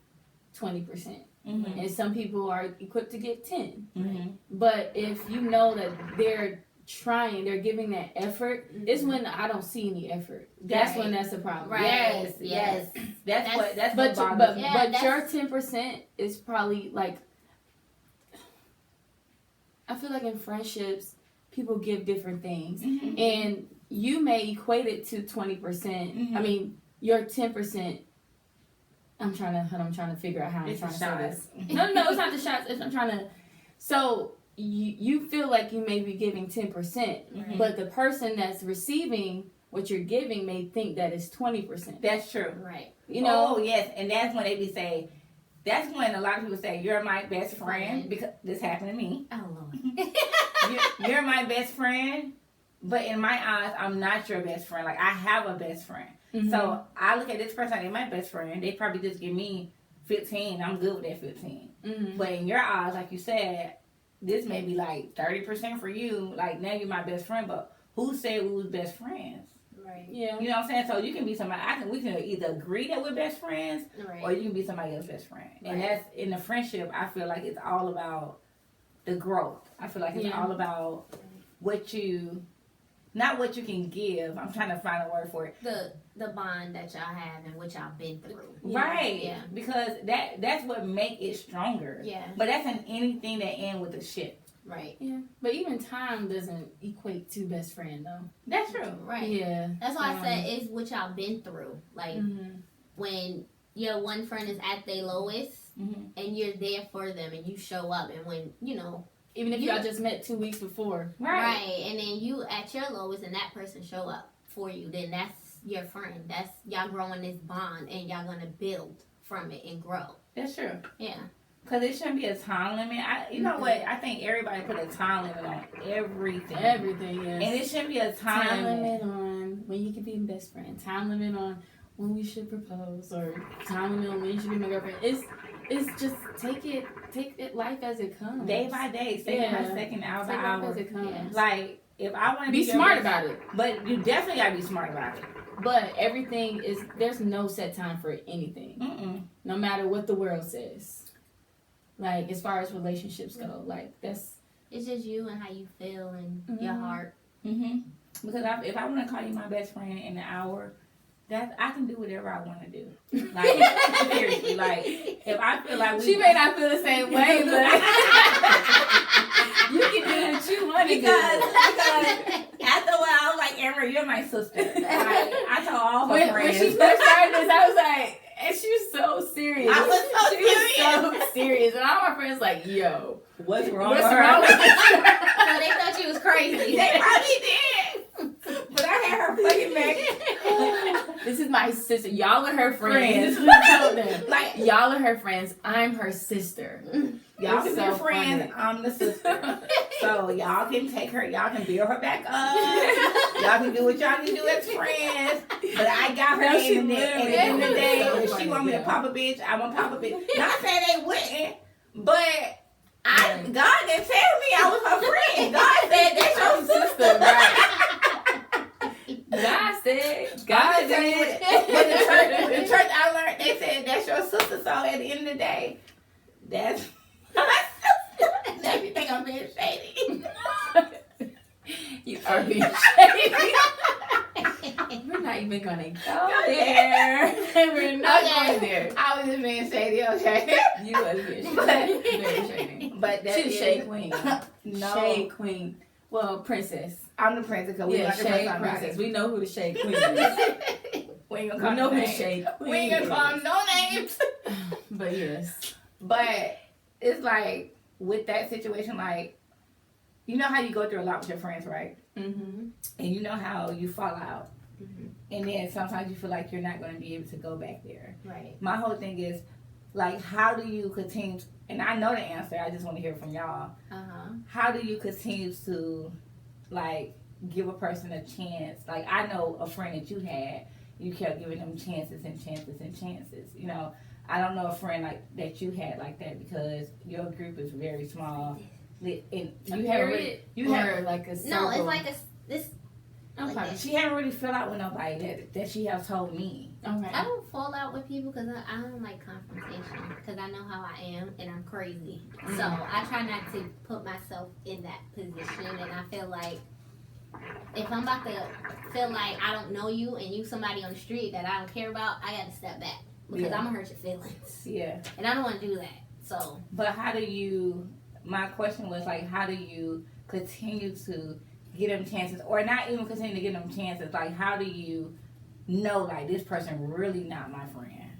20%. Mm-hmm. And some people are equipped to give 10. Mm-hmm. But if you know that they're trying, they're giving that effort, it's when I don't see any effort. That's when that's a problem. Right. Yes. That's what but that's... your 10% is probably like, I feel like in friendships people give different things, and you may equate it to 20%. I mean, your 10%. I'm trying to figure out how I'm trying to say this. No, it's not the shots. I'm trying to. So you feel like you may be giving 10%, but the person that's receiving what you're giving may think that it's 20%. That's true. Right. You know? Oh, yes. And that's when they be saying, that's when a lot of people say, you're my best friend, because this happened to me. Oh, Lord. you're my best friend, but in my eyes, I'm not your best friend. Like, I have a best friend. Mm-hmm. So I look at this person, they're my best friend. They probably just give me 15. I'm good with that 15. Mm-hmm. But in your eyes, like you said, this may be like 30% for you. Like, now you're my best friend, but who said we was best friends? Right. Yeah. You know what I'm saying? So you can be somebody, we can either agree that we're best friends, or you can be somebody else's best friend. Right. And that's, in the friendship, I feel like it's all about the growth. I feel like it's all about not what you can give. I'm trying to find a word for it. The bond that y'all have and what y'all been through. Right. Yeah. Because that's what make it stronger. Yeah. But that's in anything that end with a shit. Right. Yeah. But even time doesn't equate to best friend though. That's true. Right. Yeah. That's why I said it's what y'all been through. Like when your one friend is at their lowest and you're there for them and you show up, and when, you know, even if y'all just met 2 weeks before. Right. And then you at your lowest and that person show up for you, then that's your friend. That's y'all growing this bond and y'all gonna build from it and grow. That's true. Yeah. Because it shouldn't be a time limit. You know what? I think everybody put a time limit on everything. Everything, yes. And it shouldn't be a time limit on when you can be best friend. Time limit on when we should propose, or time limit on when you should be my girlfriend. It's just take it life as it comes. Day by day, second by second, hour by hour. As it comes. Like, if I want to be smart about it. But you definitely got to be smart about it. But everything is, there's no set time for anything. No matter what the world says. Like, as far as relationships go, like, it's just you and how you feel and your heart. Because if I want to call you my best friend in an hour, I can do whatever I want to do. Like, seriously, like, if I feel like she may not feel the same way, but you can do what you want to do. Because after a while, I was like, Amber, you're my sister. Like, I told all her friends. When she first started this, I was like, and she was so serious. I was so serious. And all my friends like, yo, what's wrong with her? her? So they thought she was crazy. They probably did. But I had her fucking back. This is my sister. Y'all are her friends. This is what I told them. Like, y'all are her friends. I'm her sister. Y'all can be friends. I'm the sister. So y'all can take her. Y'all can build her back up. Y'all can do what y'all can do as friends. But I got her at the end of the day. If she want me to pop a bitch, I'm gonna pop a bitch. Not saying they wouldn't, but God didn't tell me I was her friend. God said that's your sister, right? God said. But the church I learned, they said that's your sister. So at the end of the day, that's my sister. Now you think I'm being shady. You are being shady. We're not even gonna go there. We're not going there. I was just being shady, okay? You was being shady. Very shady. But that She's is Shade Queen. No. Shade Queen. Well, Princess. I'm the princess because we Yeah, like the Shade princess. Princess. We know who the Shade Queen is. We ain't gonna We call know no who the names. Shade Queen We ain't gonna call is. no names. But yes. But it's like with that situation, like you know how you go through a lot with your friends, right? Mm-hmm. And you know how you fall out, Mhm. and then sometimes you feel like you're not going to be able to go back there. Right. My whole thing is like, how do you continue? And I know the answer. I just want to hear from y'all. How do you continue to like give a person a chance? Like I know a friend that you had, you kept giving them chances and chances and chances. You know, I don't know a friend like that you had like that because your group is very small. And you haven't like a circle. No, it's like this. Okay. like she haven't really fell out with nobody that she has told me. Okay. I don't fall out with people because I don't like confrontation because I know how I am and I'm crazy. So I try not to put myself in that position, and I feel like if I'm about to feel like I don't know you and you somebody on the street that I don't care about, I got to step back because I'm gonna hurt your feelings. Yeah. And I don't want to do that. So. But how do you? My question was like, how do you continue to get them chances, or not even continue to get them chances? Like, how do you know like this person really not my friend?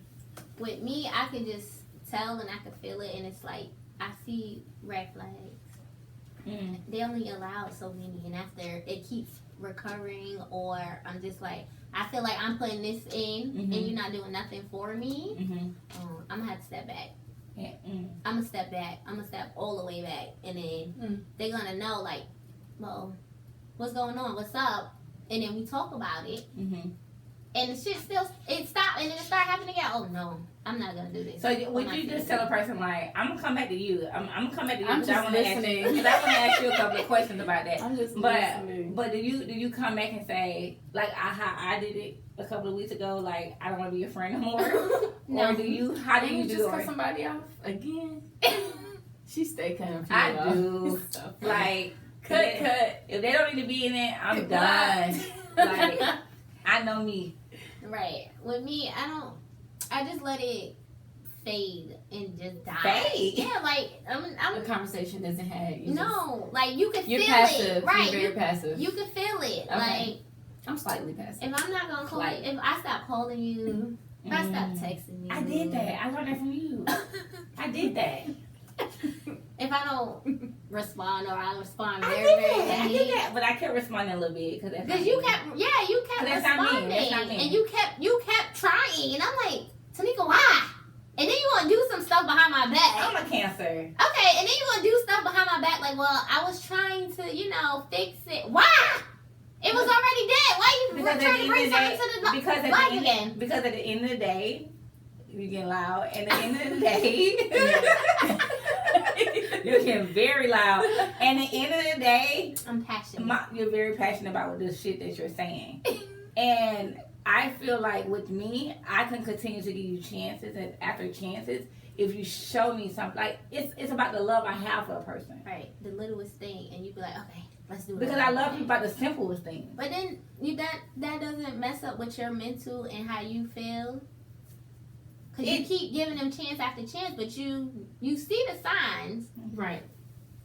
With me, I can just tell and I can feel it, and it's like I see red flags. They only allow so many, and after it keeps recurring, or I'm just like I feel like I'm putting this in, and you're not doing nothing for me. I'm gonna have to step back. Yeah. I'm gonna step back. I'm gonna step all the way back, and then they're gonna know like, well, what's going on? What's up? And then we talk about it. And the shit it stopped, and then it started happening again. Oh no, I'm not gonna do this. So would you just tell a person like, I'm gonna come back to you? I'm gonna come back to you I'm because I just want to ask you. Because I want to ask you a couple of questions about that. I'm just But listening. but do you come back and say like how I did it a couple of weeks ago? Like I don't want to be your friend no more. No. Or do you? How do Didn't you you do just cut it? somebody off again? She stay cutting people I off. do. So, Like cut. if they don't need to be in it, I'm done. Like I know me. Right. With me, I just let it fade and just die. Fade? Yeah, like The conversation doesn't have. no, like you can You're feel passive. it. Right. You're very passive. You can feel it. Okay. Like I'm slightly passive. if I'm not gonna call Like- you, if I stop calling you, if I stop texting you. I did that. I learned that from you. I did that. If I don't respond or I respond I very, did very that. I late. did that. But I kept responding a little bit because You kept That's not me. responding, That's not me. and you kept trying, and I'm like, Tamika, why? And then you want to do some stuff behind my back. I'm a Cancer. Okay, and then you want to do stuff behind my back, like, well, I was trying to, fix it. Why? It was already dead. Why you Because trying to bring something to the because at life the again? end, because at the end of the day, you get loud, and at the end of the day, you're getting very loud. And at the end of the day, I'm passionate. you're very passionate about the shit that you're saying. And I feel like with me, I can continue to give you chances and after chances if you show me something. Like it's about the love I have for a person. Right, the littlest thing, and you be like, okay, let's do it. Because I love you about the simplest things. But then that doesn't mess up with your mental and how you feel. Because you keep giving them chance after chance, but you see the signs. Right.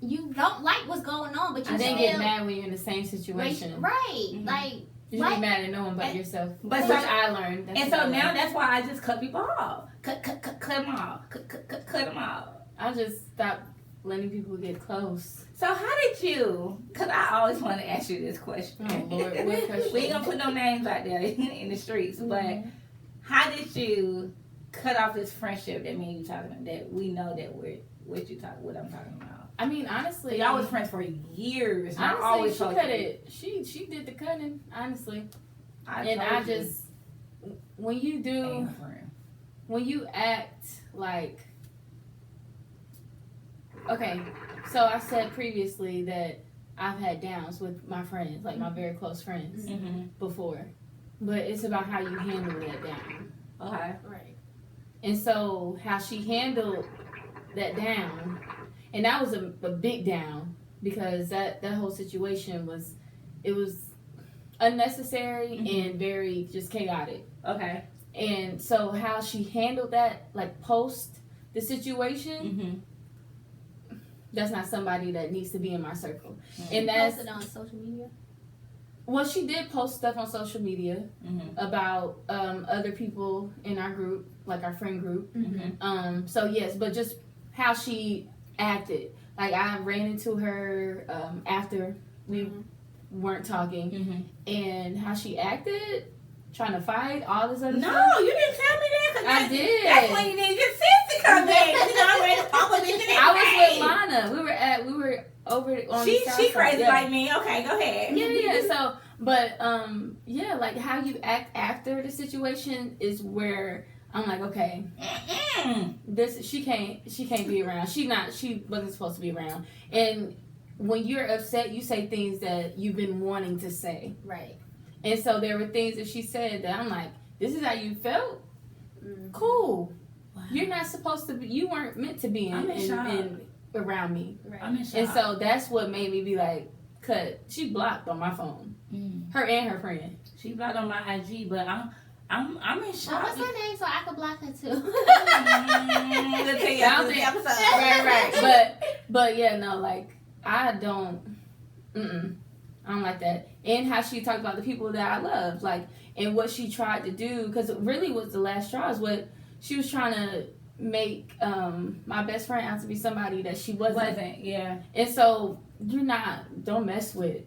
You don't like what's going on, but you And then still get mad when you're in the same situation. Right. Mhm. Like, You should be mad at no one but yourself. But Which so- I learned. And so now that's why I just cut people off. Cut them off. Cut them off. I just stopped letting people get close. So how did you, because I always want to ask you this question. Oh, Lord, what question? We ain't going to put no names out there in the streets, but how did you cut off this friendship that me and you talking about, that we know that what I'm talking about? I mean, honestly, Y'all was friends for years. And I honestly, always she told cut you. it. She did the cutting, honestly. I And told you. when you Ain't do, a friend. when you act like, okay, so I said previously that I've had downs with my friends, like my very close friends before, but it's about how you handle that down. Okay. right. And so how she handled that down, and that was a big down because that whole situation was unnecessary and very just chaotic. Okay. And so how she handled that, like post the situation, that's not somebody that needs to be in my circle. And that's posted on social media. Well, she did post stuff on social media about other people in our group, like our friend group. So yes, but just how she acted. Like I ran into her after we weren't talking, and how she acted, trying to fight, all this other stuff. No, you didn't tell me that. 'Cause I did. That's when you need your sis to come in. You know, I'm ready to pop with it. I was with Lana. We were over on the south She side. crazy like me. Okay, go ahead. Yeah. So, but yeah, like how you act after the situation is where I'm like, okay, this she can't be around. She wasn't supposed to be around. And when you're upset, you say things that you've been wanting to say. Right. And so there were things that she said that I'm like, this is how you felt? Cool. Wow. You're not supposed to be, you weren't meant to be in around me. Right. I'm in shock. And so that's what made me be like, cut. She blocked on my phone. Her and her friend. She blocked on my IG, but I'm in shock. What's her name so I could block her too? Right. But yeah, no, like I don't like that. And how she talked about the people that I love, like, and what she tried to do, because it really was the last straw, is what she was trying to make my best friend out to be somebody that she wasn't. Yeah. And so don't mess with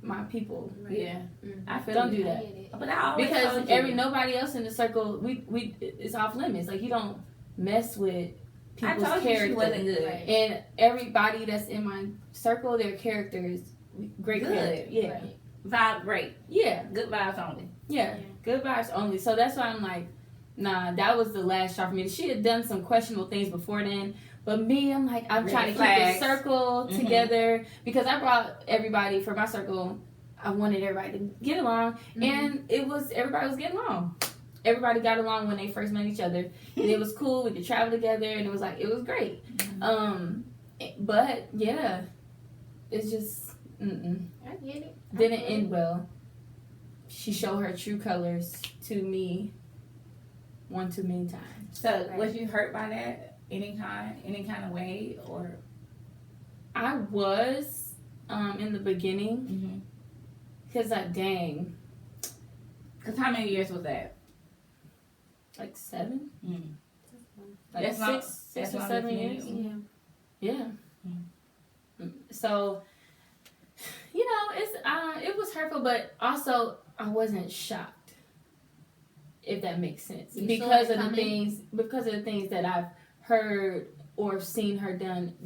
my people. Right. Yeah. I feel don't do that. But I always because nobody else in the circle, we it's off limits. Like you don't mess with people's character. She wasn't good. Right. And everybody that's in my circle, their character is great. Good. Yeah. Right. Vibe great. Yeah. Good vibes only. Yeah. Good vibes only. So that's why I'm like, nah, that was the last straw for me. She had done some questionable things before then. But me, I'm like, I'm trying to keep the circle together because I brought everybody for my circle. I wanted everybody to get along, and everybody was getting along. Everybody got along when they first met each other, and it was cool. We could travel together, and it was great. But yeah, it's just I get it. Didn't end well. She showed her true colors to me one too many times. So was you hurt by that? Any kind of way, or I was in the beginning because dang. Because how many years was that? Like 7. Like That's six or long 7 as years. me. Yeah. So it's it was hurtful, but also I wasn't shocked, if that makes sense, because of the things that I've heard or seen her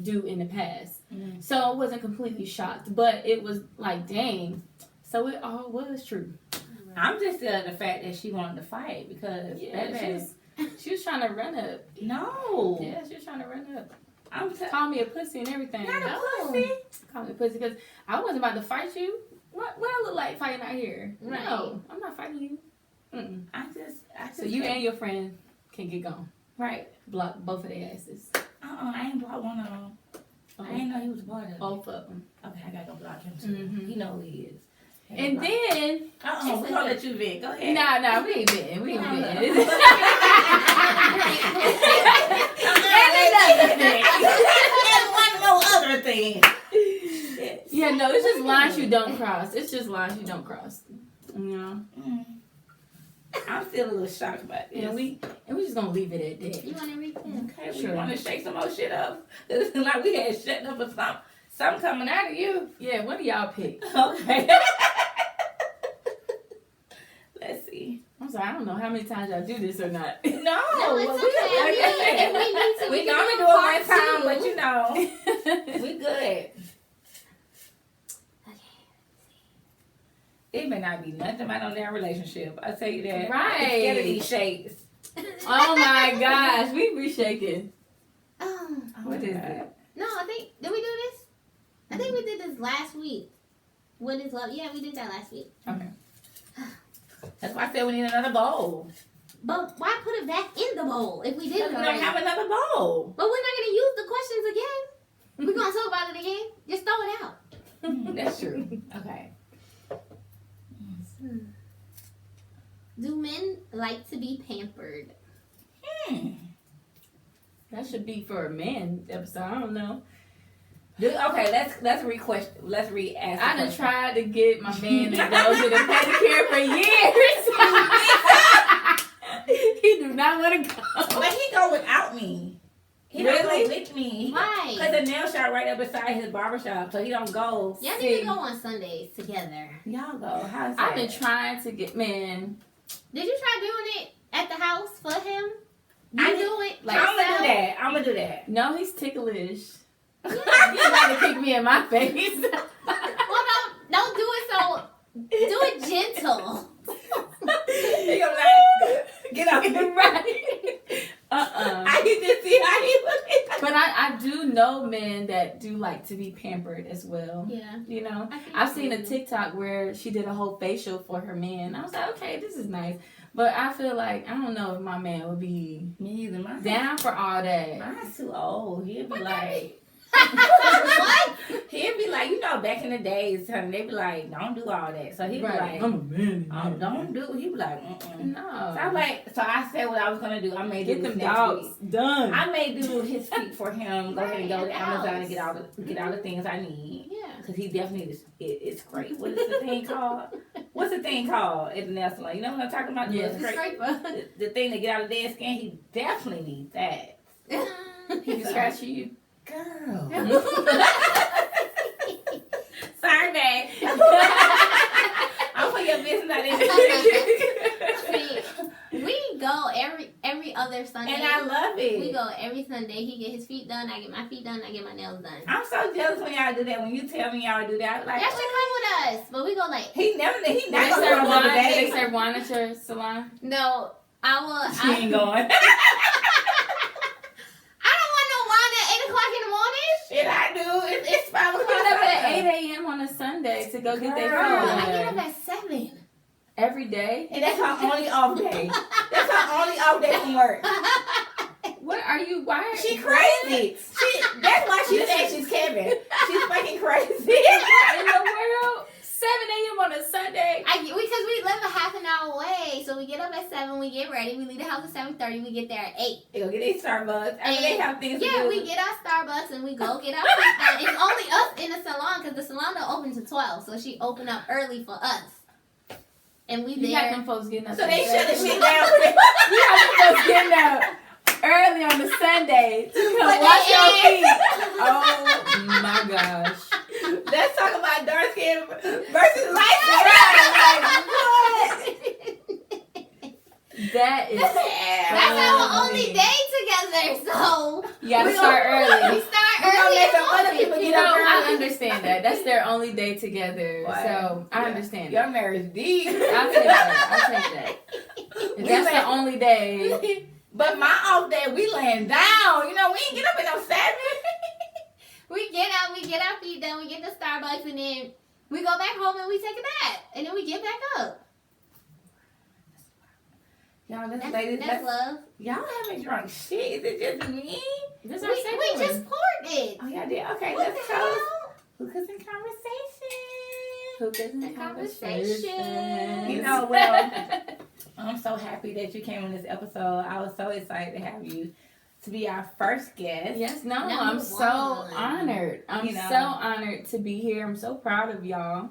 do in the past. So I wasn't completely shocked, but it was like, dang. So it all was true. I'm just the fact that she wanted to fight because she was trying to run up. No. Yeah, she was trying to run up. Call me a pussy and everything. Not a pussy. Call me a pussy because I wasn't about to fight you. What I look like fighting out here? Right. No, I'm not fighting you. I just. So you and your friend can get gone. Right. Block both of their asses. I ain't blocked one of them. I didn't know he was a part of it. Both of them. Okay, I gotta go block him too. He know who he is. And then... we're gonna let you vent. Go ahead. Nah, we ain't venting. We ain't venting. And one more other thing. Yeah, no, it's just lines you don't cross. It's just lines you don't cross. You know? I'm still a little shocked about this. And we just gonna leave it at that. You want to read them? Okay, Sure. we want to shake some more shit up. It's like we had shut up for something coming out of you. Yeah, what do y'all pick? Okay. Let's see. I'm sorry, I don't know how many times y'all do this or not. No, it's okay. If we need to, we can normally do part it one time, two. but you know, we good. It may not be nothing about on their relationship. I tell you that. Right. I'm scared of these shakes. Oh my gosh, we be shaking. What is it? No, did we do this? I think we did this last week. What is love? Yeah, we did that last week. Okay. That's why I said we need another bowl. But why put it back in the bowl if we did Because it we don't already? have another bowl. But we're not going to use the questions again. We're going to talk about it again. Just throw it out. That's true. Okay. Do men like to be pampered? That should be for a man episode. I don't know. Okay, let's re-ask. I done tried to get my man to go to the pedicure for years. He do not want to go. But he go without me. He don't go with me. Why? Because the nail shop right up beside his barbershop, so he don't go. Y'all need to go on Sundays together. Y'all go. How's that? I've been trying to get, man. Did you try doing it at the house for him? I do it. Like, I'm gonna do that. No, he's ticklish. He's trying to kick me in my face. Well, don't do it so. Do it gentle. He gonna like, get off me. Right. I need to see how he looking. But I do know men that do like to be pampered as well. Yeah. You know, I've seen a TikTok where she did a whole facial for her man. I was like, okay, this is nice. But I feel like, I don't know if my man would be down for all that. Mine's too old. He'd be like... What? He'd be like, you know, back in the days, honey, they'd be like, don't do all that. So he'd be like, I'm a man. oh, don't do. He'd be like, No. So I said what I was gonna do. I may Get do them this next dogs week. done. I may do his feet for him. Go ahead and go to Right, Amazon house. and get all the things I need. Yeah. Cause he definitely is. It's great. What is the thing called? What's the thing called at the nail salon? You know what I'm talking about? Yes. The Scraper. the thing to get out of dead skin. He definitely needs that. He can scratch you. Girl. Sorry, man. I'm putting your business out in. See, we go every other Sunday. And I love it. We go every Sunday. He get his feet done. I get my feet done. I get my nails done. I'm so jealous when y'all do that. When you tell me y'all do that, I'm like, Y'all should come with us. But we go like, he not They gonna serve come wine. over They there. serve wine at your salon. no, She ain't going. I don't want no wine at 8 o'clock in the morning. Shit, I do. It's 5 o'clock. Get up at 8 a.m. on a Sunday to go get their Girl, food. I get up at 7. Every day. And that's her only off day. That's her only off day from work. What are you? Why are She crazy. That's why she said she's Kevin. She's fucking crazy. in the world? 7 a.m. on a Sunday. Because we live a half an hour away, so we get up at 7, we get ready, we leave the house at 7:30, we get there at 8. They go get these Starbucks. I mean, they have things to do. Yeah, we get our Starbucks and we go get our feet done. It's only us in the salon because the salon don't open to 12, so she opened up early for us. And we You there. got them folks getting up. So they at shut the 7. shit down for them. You got them folks getting up early on the Sunday to come But wash they your is. feet. Oh my gosh. Let's talk about dark skin versus light skin. That is. That's our only day together, so You gotta We start gonna- early. we start We gonna early. let in the some other morning. people You get know, up I early. understand that. That's their only day together. So I understand Your that. marriage deep. I'll take that. If that's the only day. But my off day, we laying down. You know, we ain't get up at no 7. We get out, we get our feet done, we get the Starbucks, and then we go back home and we take a nap, and then we get back up. Y'all, let's That's, ladies, that's love. y'all haven't drunk shit. Is it just me? This We, our second we one. just poured it. Oh, y'all did? Okay, What let's the go. hell? Hookahs and conversation. Hookahs and Conversation. You know, well, I'm so happy that you came on this episode. I was so excited to have you to be our first guest. Yes, no, Number I'm so one. honored. I'm You know. so honored to be here. I'm so proud of y'all.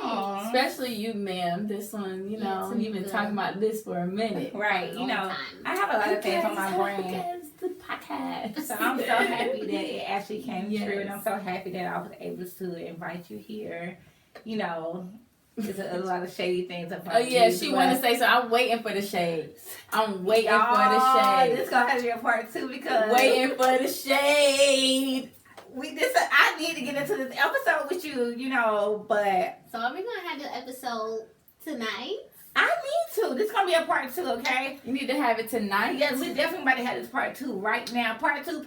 Aw. Especially you, ma'am. This one, you know, Yeah, you've been Tamika. talking about this for a minute. Right, you know, I have a lot of things on my brain. The podcast. So I'm so happy that it actually came Yes. true, and I'm so happy that I was able to invite you here. You know, there's a lot of shady things about Oh yeah, you, she but- want to say so. I'm waiting for the shade. I'm waiting for the Y'all, shade. This gonna have to be a part 2 because Waiting for the shade. I need to get into this episode with you. You know, but So are we gonna have the episode tonight? I need to. This gonna be a part 2, okay? You need to have it tonight. Yes, we definitely about to have this part 2 right now. Part 2.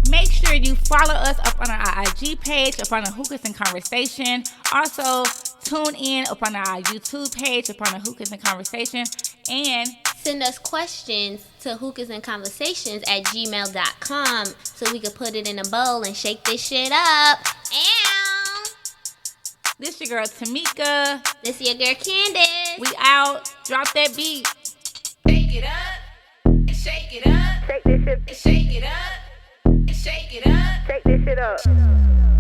Make sure you follow us up on our IG page, up on the Hookahs and Conversation. Also, tune in up on our YouTube page, up on the Hookahs and Conversation. And Send us questions to hookahsandconversations@gmail.com so we can put it in a bowl and shake this shit up. Ow! This your girl Tamika. This your girl Candace. We out. Drop that beat. Shake it up, and shake it up, Shake this shit. and shake it up, and shake it up. Shake this shit up.